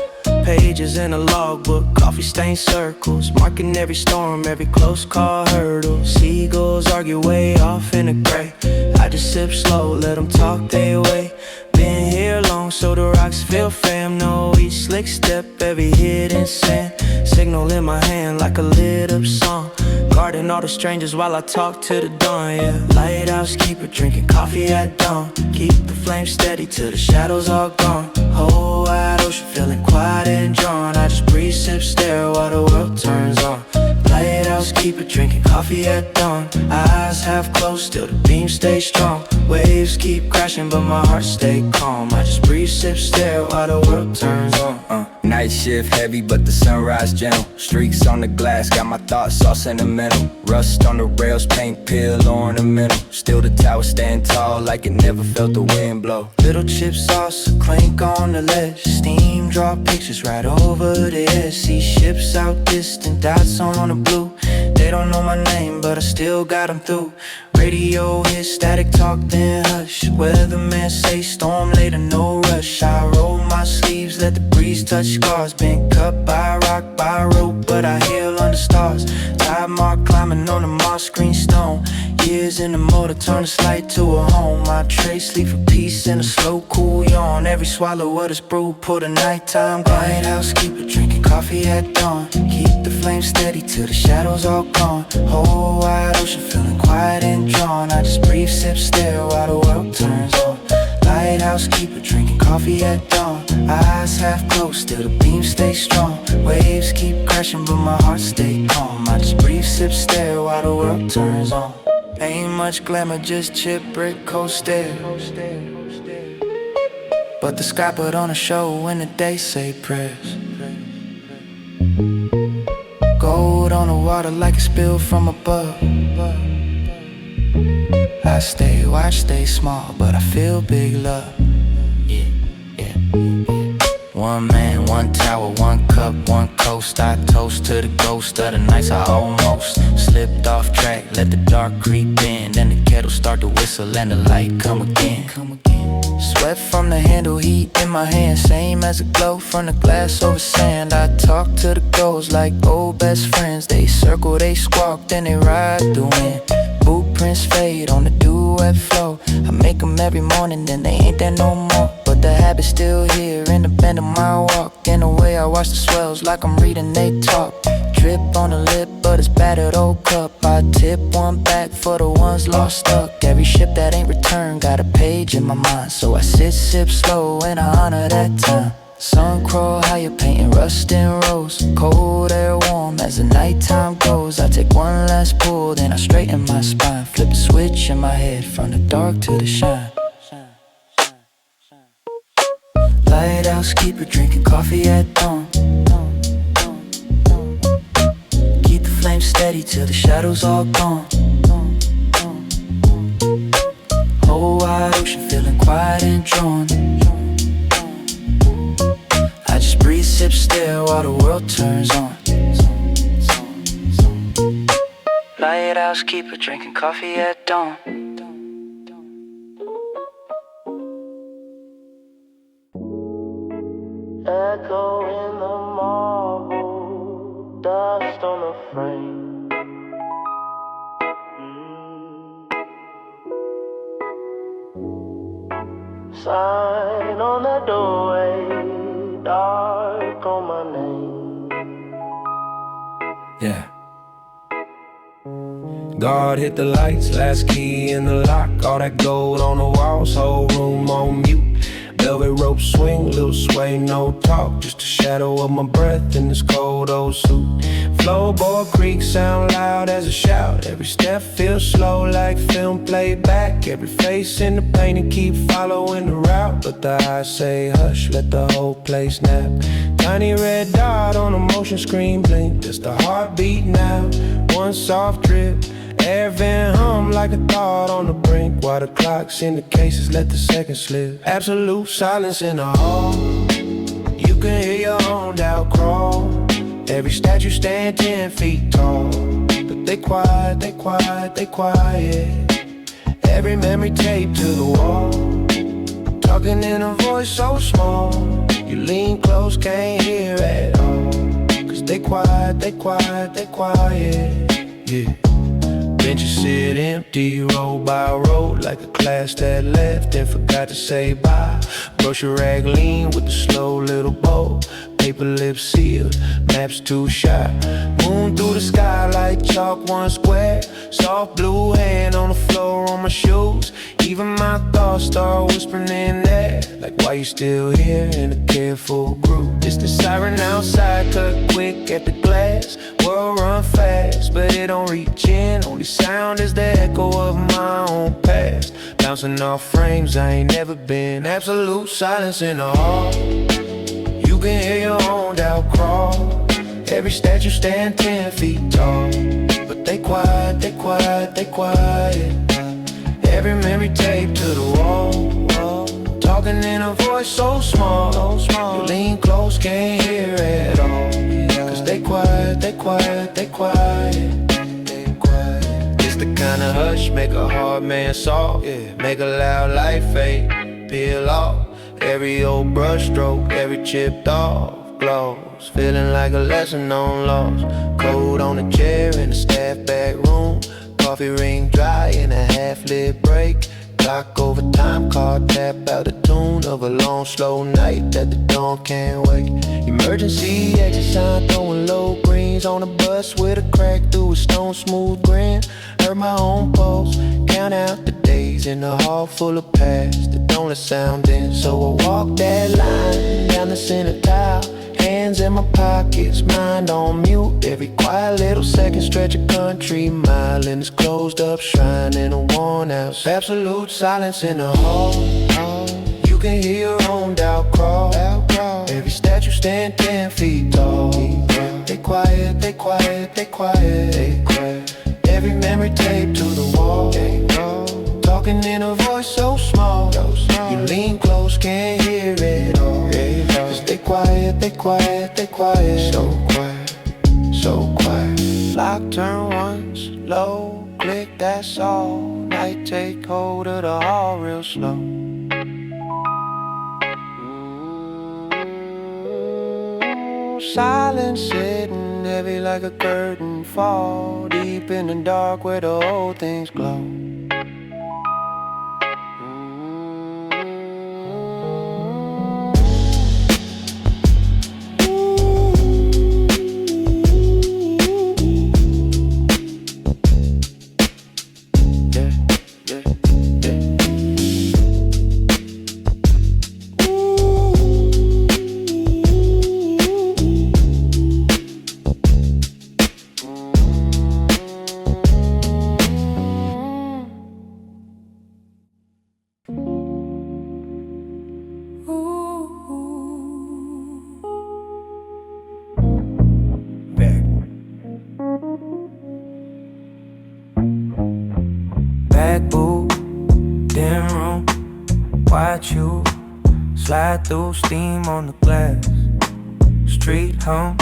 Speaker 4: Pages in a logbook, coffee stained circles, marking every storm, every close call hurdle. Seagulls argue way off in the gray. I just sip slow, let them talk their way. Been here long, so the rocks feel fam. Know each slick step, every hidden sand. Signal in my hand like a lit up song. Guarding all the strangers while I talk to the dawn, yeah. Lighthouse keeper, drinking coffee at dawn. Keep the flame steady till the shadows are gone. Whole wide ocean feeling quiet and drawn. I just breathe, sip, stare while the world turns on. Lighthouse keeper, drinking coffee at dawn. Eyes half closed, still the beam stay strong. Waves keep crashing, but my heart stay calm. I just breathe, sip, stare while the world turns on.
Speaker 5: Night shift heavy, but the sunrise gentle. Streaks on the glass, got my thoughts all sentimental. Rust on the rails, paint peel ornamental. Still the tower stand tall like it never felt the wind blow.
Speaker 4: Little chip sauce, a clink on the ledge. Steam draw pictures right over the edge. See ships out distant, dots on the blue. They don't know my name, but I still got them through. Radio hit, static talk, then hush. Weatherman say storm later, no rush. I roll my sleeves, let the breeze touch scars. Been cut by rock, by rope, but I heal under stars. Tide mark climbing on the moss green stone. Years in the motor, turn this light to a home. I trade sleep for peace and a slow, cool yawn. Every swallow of this brew, pull the nighttime grind. Lighthouse keeper, drinking coffee at dawn. Keep the flame steady till the shadows all gone. Whole wide ocean feeling quiet and drawn. I just breathe, sip, stare while the world turns on. Lighthouse keeper, drinking coffee at dawn. Eyes half closed, still the beam stay strong. Waves keep crashing, but my heart stay calm. I just breathe, sip, stare while the world turns on. Ain't much glamour, just chip, brick, coaster. But the sky put on a show when the day say prayers. Gold on the water like it spilled from above. I stay, watch, stay small, but I feel big love. Yeah, yeah, yeah. One man, one tower, one cup, one coast. I toast to the ghost of the nights I almost slipped off track, let the dark creep in. Then the kettle start to whistle and the light come again. Sweat from the handle, heat in my hand. Same as a glow from the glass over sand. I talk to the ghosts like old best friends. They circle, they squawk, then they ride the wind. Boot prints fade on the duet flow. I make them every morning, then they ain't there no more. But the habit's still here in the bend of my walk. In the way I watch the swells like I'm reading they talk. Drip on the lip, but it's battered old cup. I tip one back for the ones lost stuck. Every ship that ain't returned got a page in my mind. So I sit, sip slow and I honor that time.
Speaker 2: Sun crawl, how you painting rust and rose. Cold air warm as the nighttime goes. I take one last pull, then I straighten my spine. Flip a switch in my head from the dark to the shine. Lighthouse keeper drinking coffee at dawn. Keep the flame steady till the shadows all gone. Whole wide ocean feeling quiet and drawn. I just breathe, sip, stare while the world turns on. Lighthouse keeper drinking coffee at dawn.
Speaker 6: Echo in the marble, dust on the frame. Sign on the doorway, dark on my name.
Speaker 3: Yeah. God hit the lights, last key in the lock. All that gold on the walls, whole room on mute. Velvet rope swing, little sway, no talk. Just a shadow of my breath in this cold old suit. Floorboard creak, sound loud as a shout. Every step feels slow like film playback. Every face in the painting keep following the route. But the eyes say hush, let the whole place nap. Tiny red dot on a motion screen blink. Just the heartbeat now, one soft drip. Air vent hum like a thought on the brink. While the clocks in the cases let the seconds slip. Absolute silence in the hall. You can hear your own doubt crawl. Every statue stand 10 feet tall. But they quiet, they quiet, they quiet. Every memory taped to the wall. Talking in a voice so small. You lean close, can't hear at all. Cause they quiet, they quiet, they quiet. Yeah. Benches sit empty, row by row, like a class that left and forgot to say bye. Brush a rag lean with the slow little bow. Paper lips sealed, maps too shy. Moon through the sky like chalk, one square. Soft blue hand on the floor on my shoes. Even my thoughts start whispering in there. Like why you still here in a careful group? It's the siren outside, cut quick at the glass. World run fast, but it don't reach in. Only sound is the echo of my own past. Bouncing off frames I ain't never been. Absolute silence in the hall. You can hear your own doubt crawl. Every statue stand 10 feet tall. But they quiet, they quiet, they quiet. Every memory taped to the wall. Talking in a voice so small. You lean close, can't hear at all. Cause they quiet, they quiet, they quiet. It's the kind of hush make a hard man soft. Make a loud light fade, peel off. Every old brush stroke, every chipped off glows. Feeling like a lesson on loss. Cold on a chair in the staff back room. Coffee ring dry in a half-lit break. Clock over time card, tap out the tune of a long slow night that the dawn can't wait. Emergency exit sign throwing low greens on a bus with a crack through a stone smooth grin. Heard my own pulse, count out the days in a hall full of past that don't let sound in. So I walk that line down the center tile. Hands in my pockets, mind on mute. Every quiet little second stretch a country mile in this closed up shrine in a worn out. Absolute silence in the hall. You can hear your own doubt crawl. Every statue stand 10 feet tall. They quiet, they quiet, they quiet. Every memory taped to the wall. Talking in a voice so small. You lean close, can't hear it all. Cause they quiet, they quiet, they quiet. So quiet, so quiet. Lock turn once, low, click, that's all. Night take hold of the hall real slow. Silence sitting heavy like a curtain. Fall deep in the dark where the old things glow.
Speaker 4: back booth, dim room. Watch you slide through, steam on the glass. Street hum,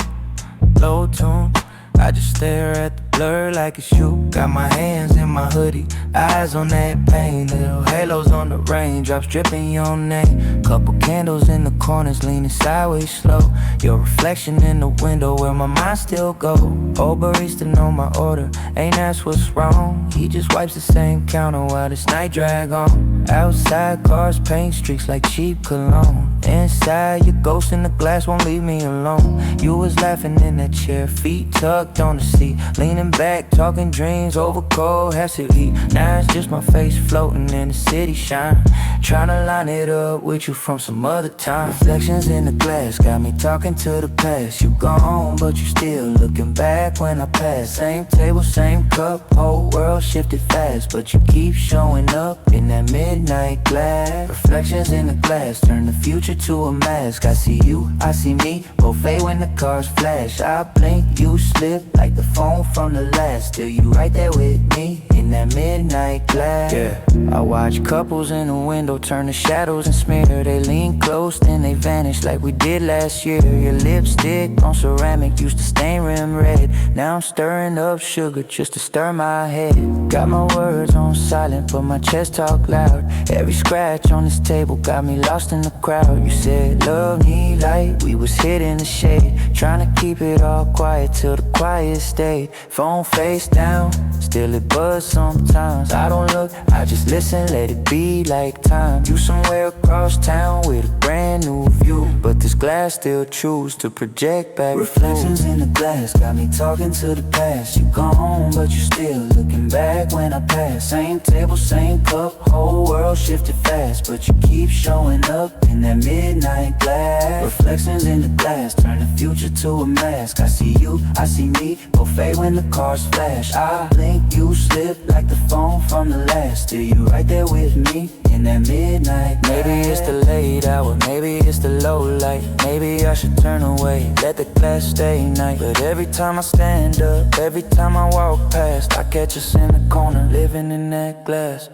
Speaker 4: low tune. I just stare at the blur like it's you. Got my hands in my hoodie, eyes on that pain. Little halos on the raindrops dripping your name. Couple candles in the corners leaning sideways slow. Your reflection in the window where my mind still go. Old barista know my order, ain't asked what's wrong. He just wipes the same counter while this night drag on. Outside cars paint streaks like cheap cologne. Inside your ghost in the glass won't leave me alone. You was laughing in that chair, feet tucked on the seat, leaning back, talking dreams over cold has to eat. Now it's just my face floating in the city shine, tryna line it up with you from some other time. Reflections in the glass got me talking to the past. You gone, but you still looking back when I pass. Same table, same cup, whole world shifted fast, but you keep showing up in that midnight glass. Reflections in the glass turn the future to a mask. I see you, I see me, both fade when the cars flash. I blink, you slip like the phone from the last. Still you right there with me in that midnight glass. Yeah, I watch couples in the window turn to shadows and smear. They lean close, then they vanish like we did last year. Your lipstick on ceramic used to stain rim red. Now I'm stirring up sugar just to stir my head. Got my words on silent, but my chest talk loud. Every scratch on this table got me lost in the crowd. You said love need light, we was hid in the shade, trying to keep it all quiet till the quiet stayed. Phone face down, still it buzz sometimes. I don't look, I just listen, let it be like time. You somewhere across town with a brand new view, but this glass still choose to project back. Reflections in the glass got me talking to the past. You gone, but you still looking back when I pass. Same table, same cup, whole world shifted fast, but you keep showing up in that midnight glass. Reflections in the glass turn the future to a mask. I see you, I see me, both fade when the cars flash. I blink, you slip like the phone from the last. Still you right there with me in that midnight glass. Maybe it's the late hour, maybe it's the low light. Maybe I should turn away, let the glass stay night. But every time I stand up, every time I walk past, I catch us in the corner, living in that glass.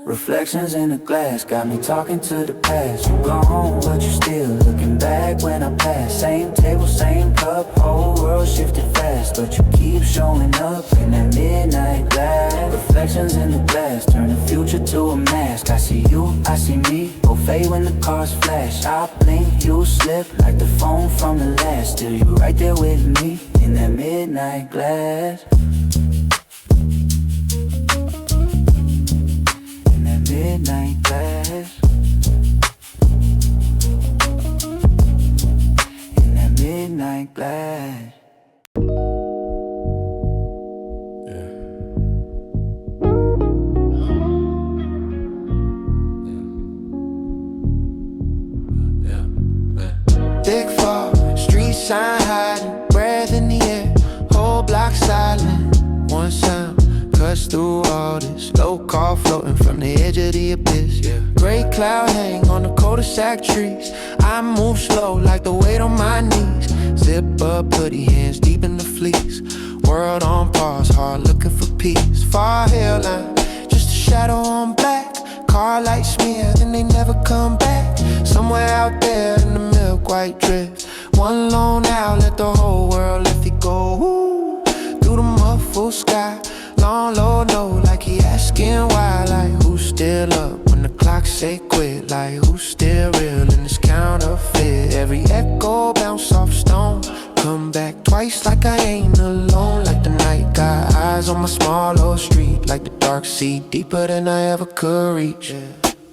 Speaker 4: Reflections in the glass got me talking to the past. You gone, but you still looking back when I pass. Same table, same cup, whole world shifted fast, but you keep showing up in that midnight glass. Reflections in the glass turn the future to a mask. I see you, I see me, both fade when the cars flash. I blink, you slip like the phone from the last. Still you right there with me in that midnight glass. Midnight glass. In that midnight glass.
Speaker 7: Big fall, street sign hiding, breath in the air, whole block silent. One sound cuts through all this, low car floating from the edge of the abyss. Gray cloud hang on the cul-de-sac trees. I move slow like the weight on my knees. Zip up, hoodie, hands deep in the fleece. World on pause, hard looking for peace. Far hairline, just a shadow on black. Car lights smear, then they never come back. Somewhere out there in the milk white drift, one lone owl let the whole world let it go. Ooh, through the muffled sky, long low no, like he asking why. Like who's still up when the clock say quit? Like who's still real in this counterfeit? Every echo bounce off stone, come back twice like I ain't alone. Like the night got eyes on my small old street, like the dark sea deeper than I ever could reach.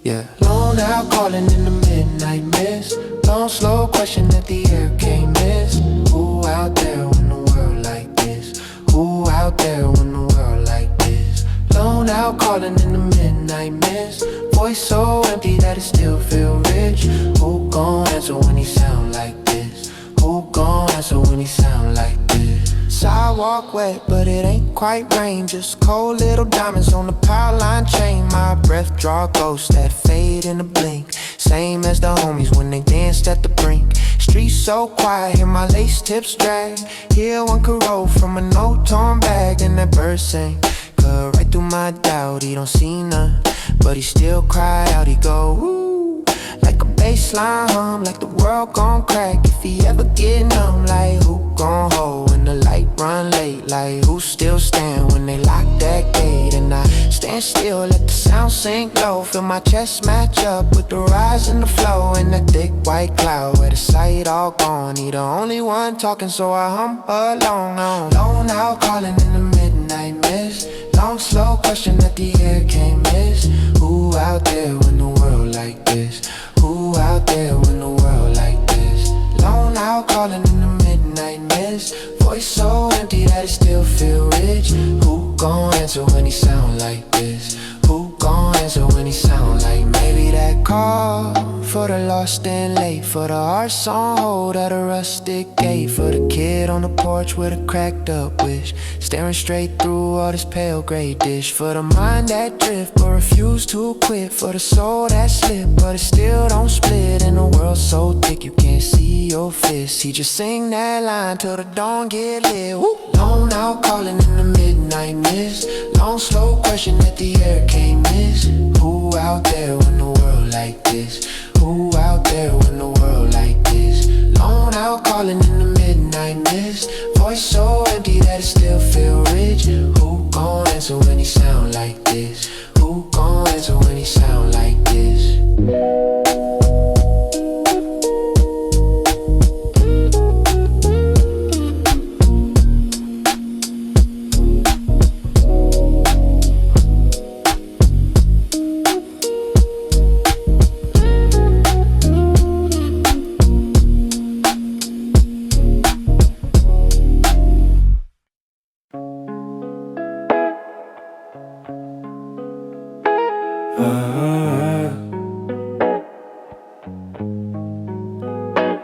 Speaker 7: Yeah, lone out calling in the midnight mist. Long slow question that the air can't miss. Who out there when the world like this? Who out there when the world like this? Lone out calling in the midnight mist. Voice so empty that it still feel rich. Who gon' answer when he sound like this? Who gon' answer when he sound like this? Sidewalk wet, but it ain't quite rain. Just cold little diamonds on the power line chain. My breath draw ghosts that fade in a blink, same as the homies when they danced at the brink. Streets so quiet, hear my lace tips drag. Hear one could roll from an old torn bag, and that bird sing cut right through my I doubt he don't see none, but he still cry out, he go woo, like a baseline hum, like the world gon' crack if he ever get numb. Like who gon' hold when the light run late? Like who still stand when they lock that gate? And I stand still, let the sound sink low, feel my chest match up with the rise and the flow in that thick white cloud where the sight all gone. He the only one talking, so I hum along. Lone out calling in the midnight mist, long slow question that the air can't miss. Who out there when the world like this? Who out there when the world like this? Lone out calling in the midnight mist, voice so empty that it still feel rich. Who gon' answer when he sound like this? Who gon' answer when he sound like maybe that call for the lost and late, for the hearts on hold at a rustic gate, for the kid on the porch with a cracked up wish, staring straight through all this pale gray dish, for the mind that drift but refuse to quit, for the soul that slip but it still don't split, in a world so thick you can't see your fist. He just sing that line till the dawn get lit. Woo! Lone out calling in the midnight mist, long slow question that the air can't miss. Who out there when the world like this? Who out there when the world like this? Lone out calling in the midnight mist, voice so empty that it still feel rich. Who gon' answer when he sound like this? Who gon' answer when he sound like this?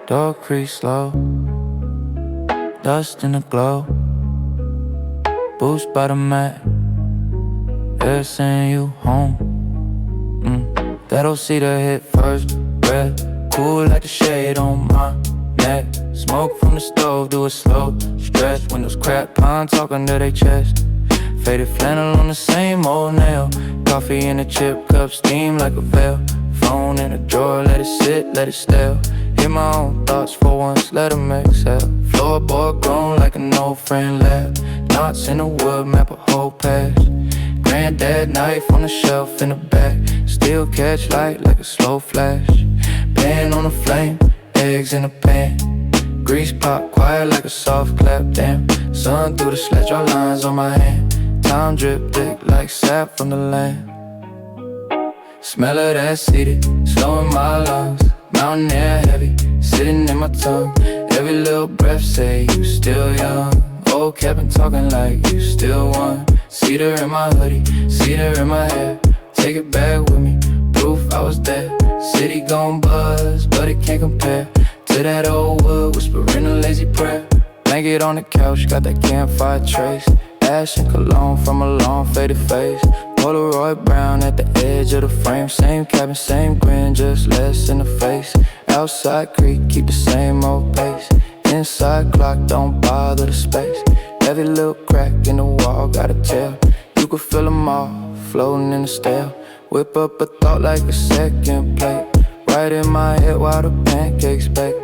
Speaker 3: Door creaks slow, dust in the glow, boots by the mat, air saying you home. That OC that hit first breath, cool like the shade on my neck. Smoke from the stove, do it slow, stretch. Windows crack, pine talk under their chest. Faded flannel on the same old nail. Coffee in a chip cup, steam like a veil. Phone in a drawer, let it sit, let it stale. Hear my own thoughts for once, let them exhale. Floorboard grown like an old friend left. Knots in the wood, map a whole past. Granddad knife on the shelf in the back. Still catch light like a slow flash. Pan on the flame, eggs in a pan. Grease pop, quiet like a soft clap, damn. Sun through the sledge, draw lines on my hand. Time drip thick like sap from the land. Smell of that cedar, slow in my lungs. Mountain air heavy, sitting in my tongue. Every little breath say you still young. Old cabin talking like you still one. Cedar in my hoodie, cedar in my hair. Take it back with me, proof I was there. City gon' buzz, but it can't compare to that old wood whispering a lazy prayer. Blanket on the couch, got that campfire trace. Ash and cologne from a long faded face. Polaroid brown at the edge of the frame. Same cabin, same grin, just less in the face. Outside creek, keep the same old pace. Inside clock, don't bother the space. Every little crack in the wall got a tell. You could feel them all, floating in the stale. Whip up a thought like a second plate. Right in my head while the pancakes bake.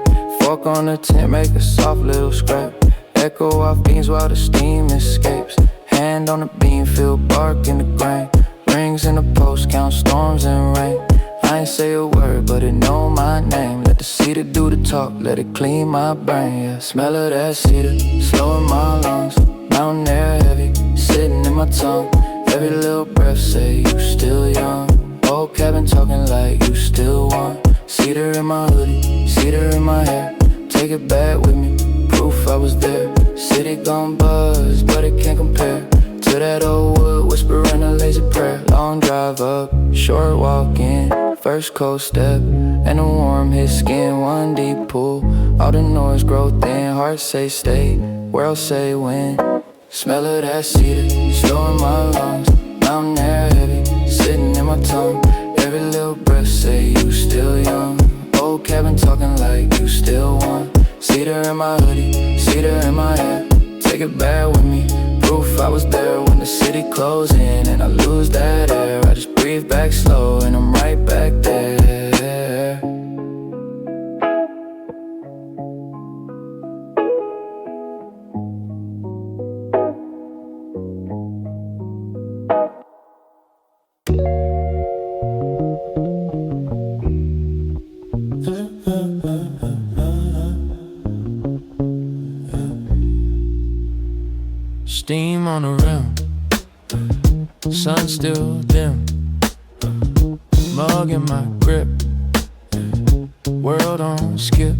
Speaker 3: Fork on the tent, make a soft little scrap. Echo off beams while the steam escapes. Hand on the beam, feel bark in the grain. Rings in the post, count storms and rain. I ain't say a word, but it know my name. Let the cedar do the talk, let it clean my brain, yeah. Smell of that cedar, slow in my lungs. Mountain air heavy, sitting in my tongue. Every little breath say you still young. Old cabin talking like you still one. Cedar in my hoodie, cedar in my hair. Take it back with me, proof I was there. City gon' buzz, but it can't compare to that old wood whispering a lazy prayer. Long drive up, short walk in. First cold step, and the warm hit skin. One deep pool, all the noise grow thin. Heart say stay, world say when. Smell of that cedar, slow in my lungs. Mountain air heavy, sitting in my tongue. Every little breath say you still young. Old cabin talking like you still one. Cedar in my hoodie, cedar in my hair. Take it back with me, proof I was there when the city closed in.
Speaker 2: then I lose that air. I just breathe back slow and I'm right back there.
Speaker 4: Steam on the rim, sun still dim, mug in my grip, world on skip.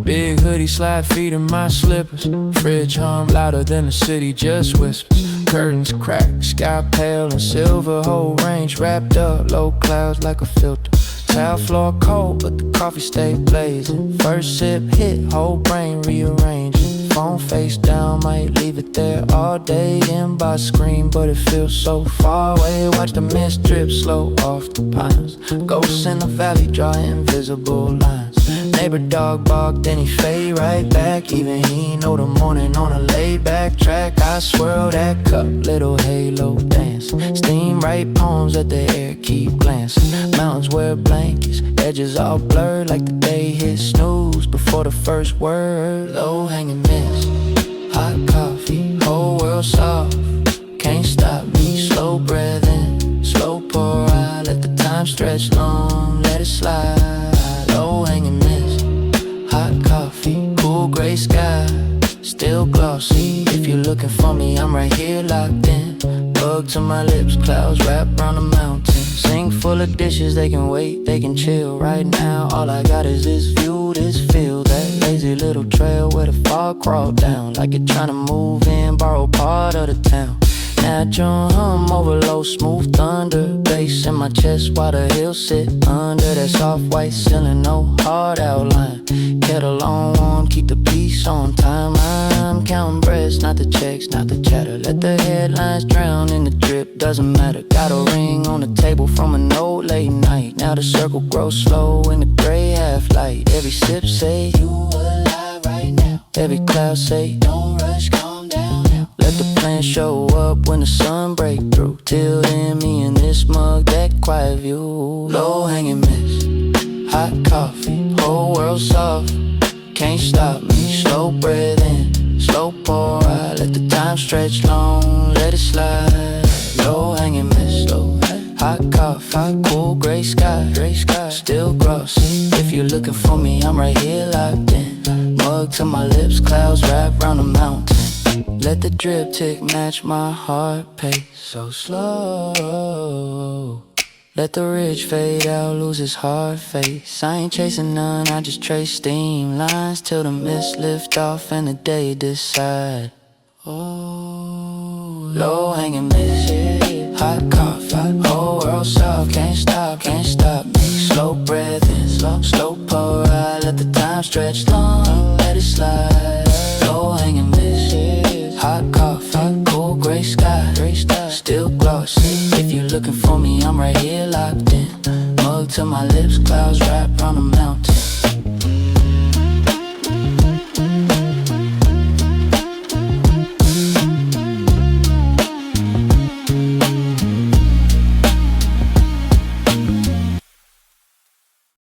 Speaker 4: Big hoodie, slide feet in my slippers, fridge hum louder than the city just whispers. Curtains crack, sky pale and silver, whole range wrapped up, low clouds like a filter. Tile floor cold, but the coffee stay blazing. First sip hit, whole brain rearranging. Phone face down, might leave it there all day. Inbox screen, but it feels so far away. Watch the mist drip slow off the pines. Ghosts in the valley draw invisible lines. Neighbor dog bark, then he fade right back. Even he know the morning on a laid back track. I swirl that cup, little halo dance. Steam write poems at the air, keep glancing. Mountains wear blankets, edges all blurred like the day hit snooze before the first word. Low hanging mist, hot coffee, whole world soft. Can't stop me, slow breath in, slow pour out. Let the time stretch long, let it slide. Low hanging mist, hot coffee, cool gray sky, still glossy. If you're looking for me, I'm right here locked in. Bug to my lips, clouds wrap around the mountain. Sink full of dishes, they can wait, they can chill. Right now, all I got is this view, this feel. That lazy little trail where the fog crawled down. Like you're trying to move in, borrow part of the town. Natural hum over low, smooth thunder. Bass in my chest while the hills sit under. That soft white ceiling, no hard outline. Kettle on warm, keep the peace on time. I'm counting breaths, not the checks, not the chatter. Let the headlines drown in the drip, doesn't matter. Got a ring on the table from an old late night. Now the circle grows slow in the gray half light. Every sip say, you alive right now. Every cloud say, don't rush, calm down now. Let the plan show up when the sun break through. Till then, me and this mug, that quiet view. Low hanging mist, hot coffee, whole world soft. Can't stop me, slow breath in, slow pour out. Let the time stretch long, let it slide. Low hanging mist, hot coffee, cool gray sky, still glossy. If you're looking for me, I'm right here locked in. Mug to my lips, clouds wrap around the mountain. Let the drip tick match my heart pace, so slow. Let the ridge fade out, lose its hard face. I ain't chasing none, I just trace steam lines till the mist lift off and the day decide. Oh, low hanging mist, hot coffee, whole world soft. Can't stop me. Slow breath in, slow pour out. Let the time stretch long, let it slide. Low hanging mist, hot coffee, cool gray sky, still glossy. If you're looking for me, I'm right here locked in. Mug to my lips, clouds wrap around the mountain.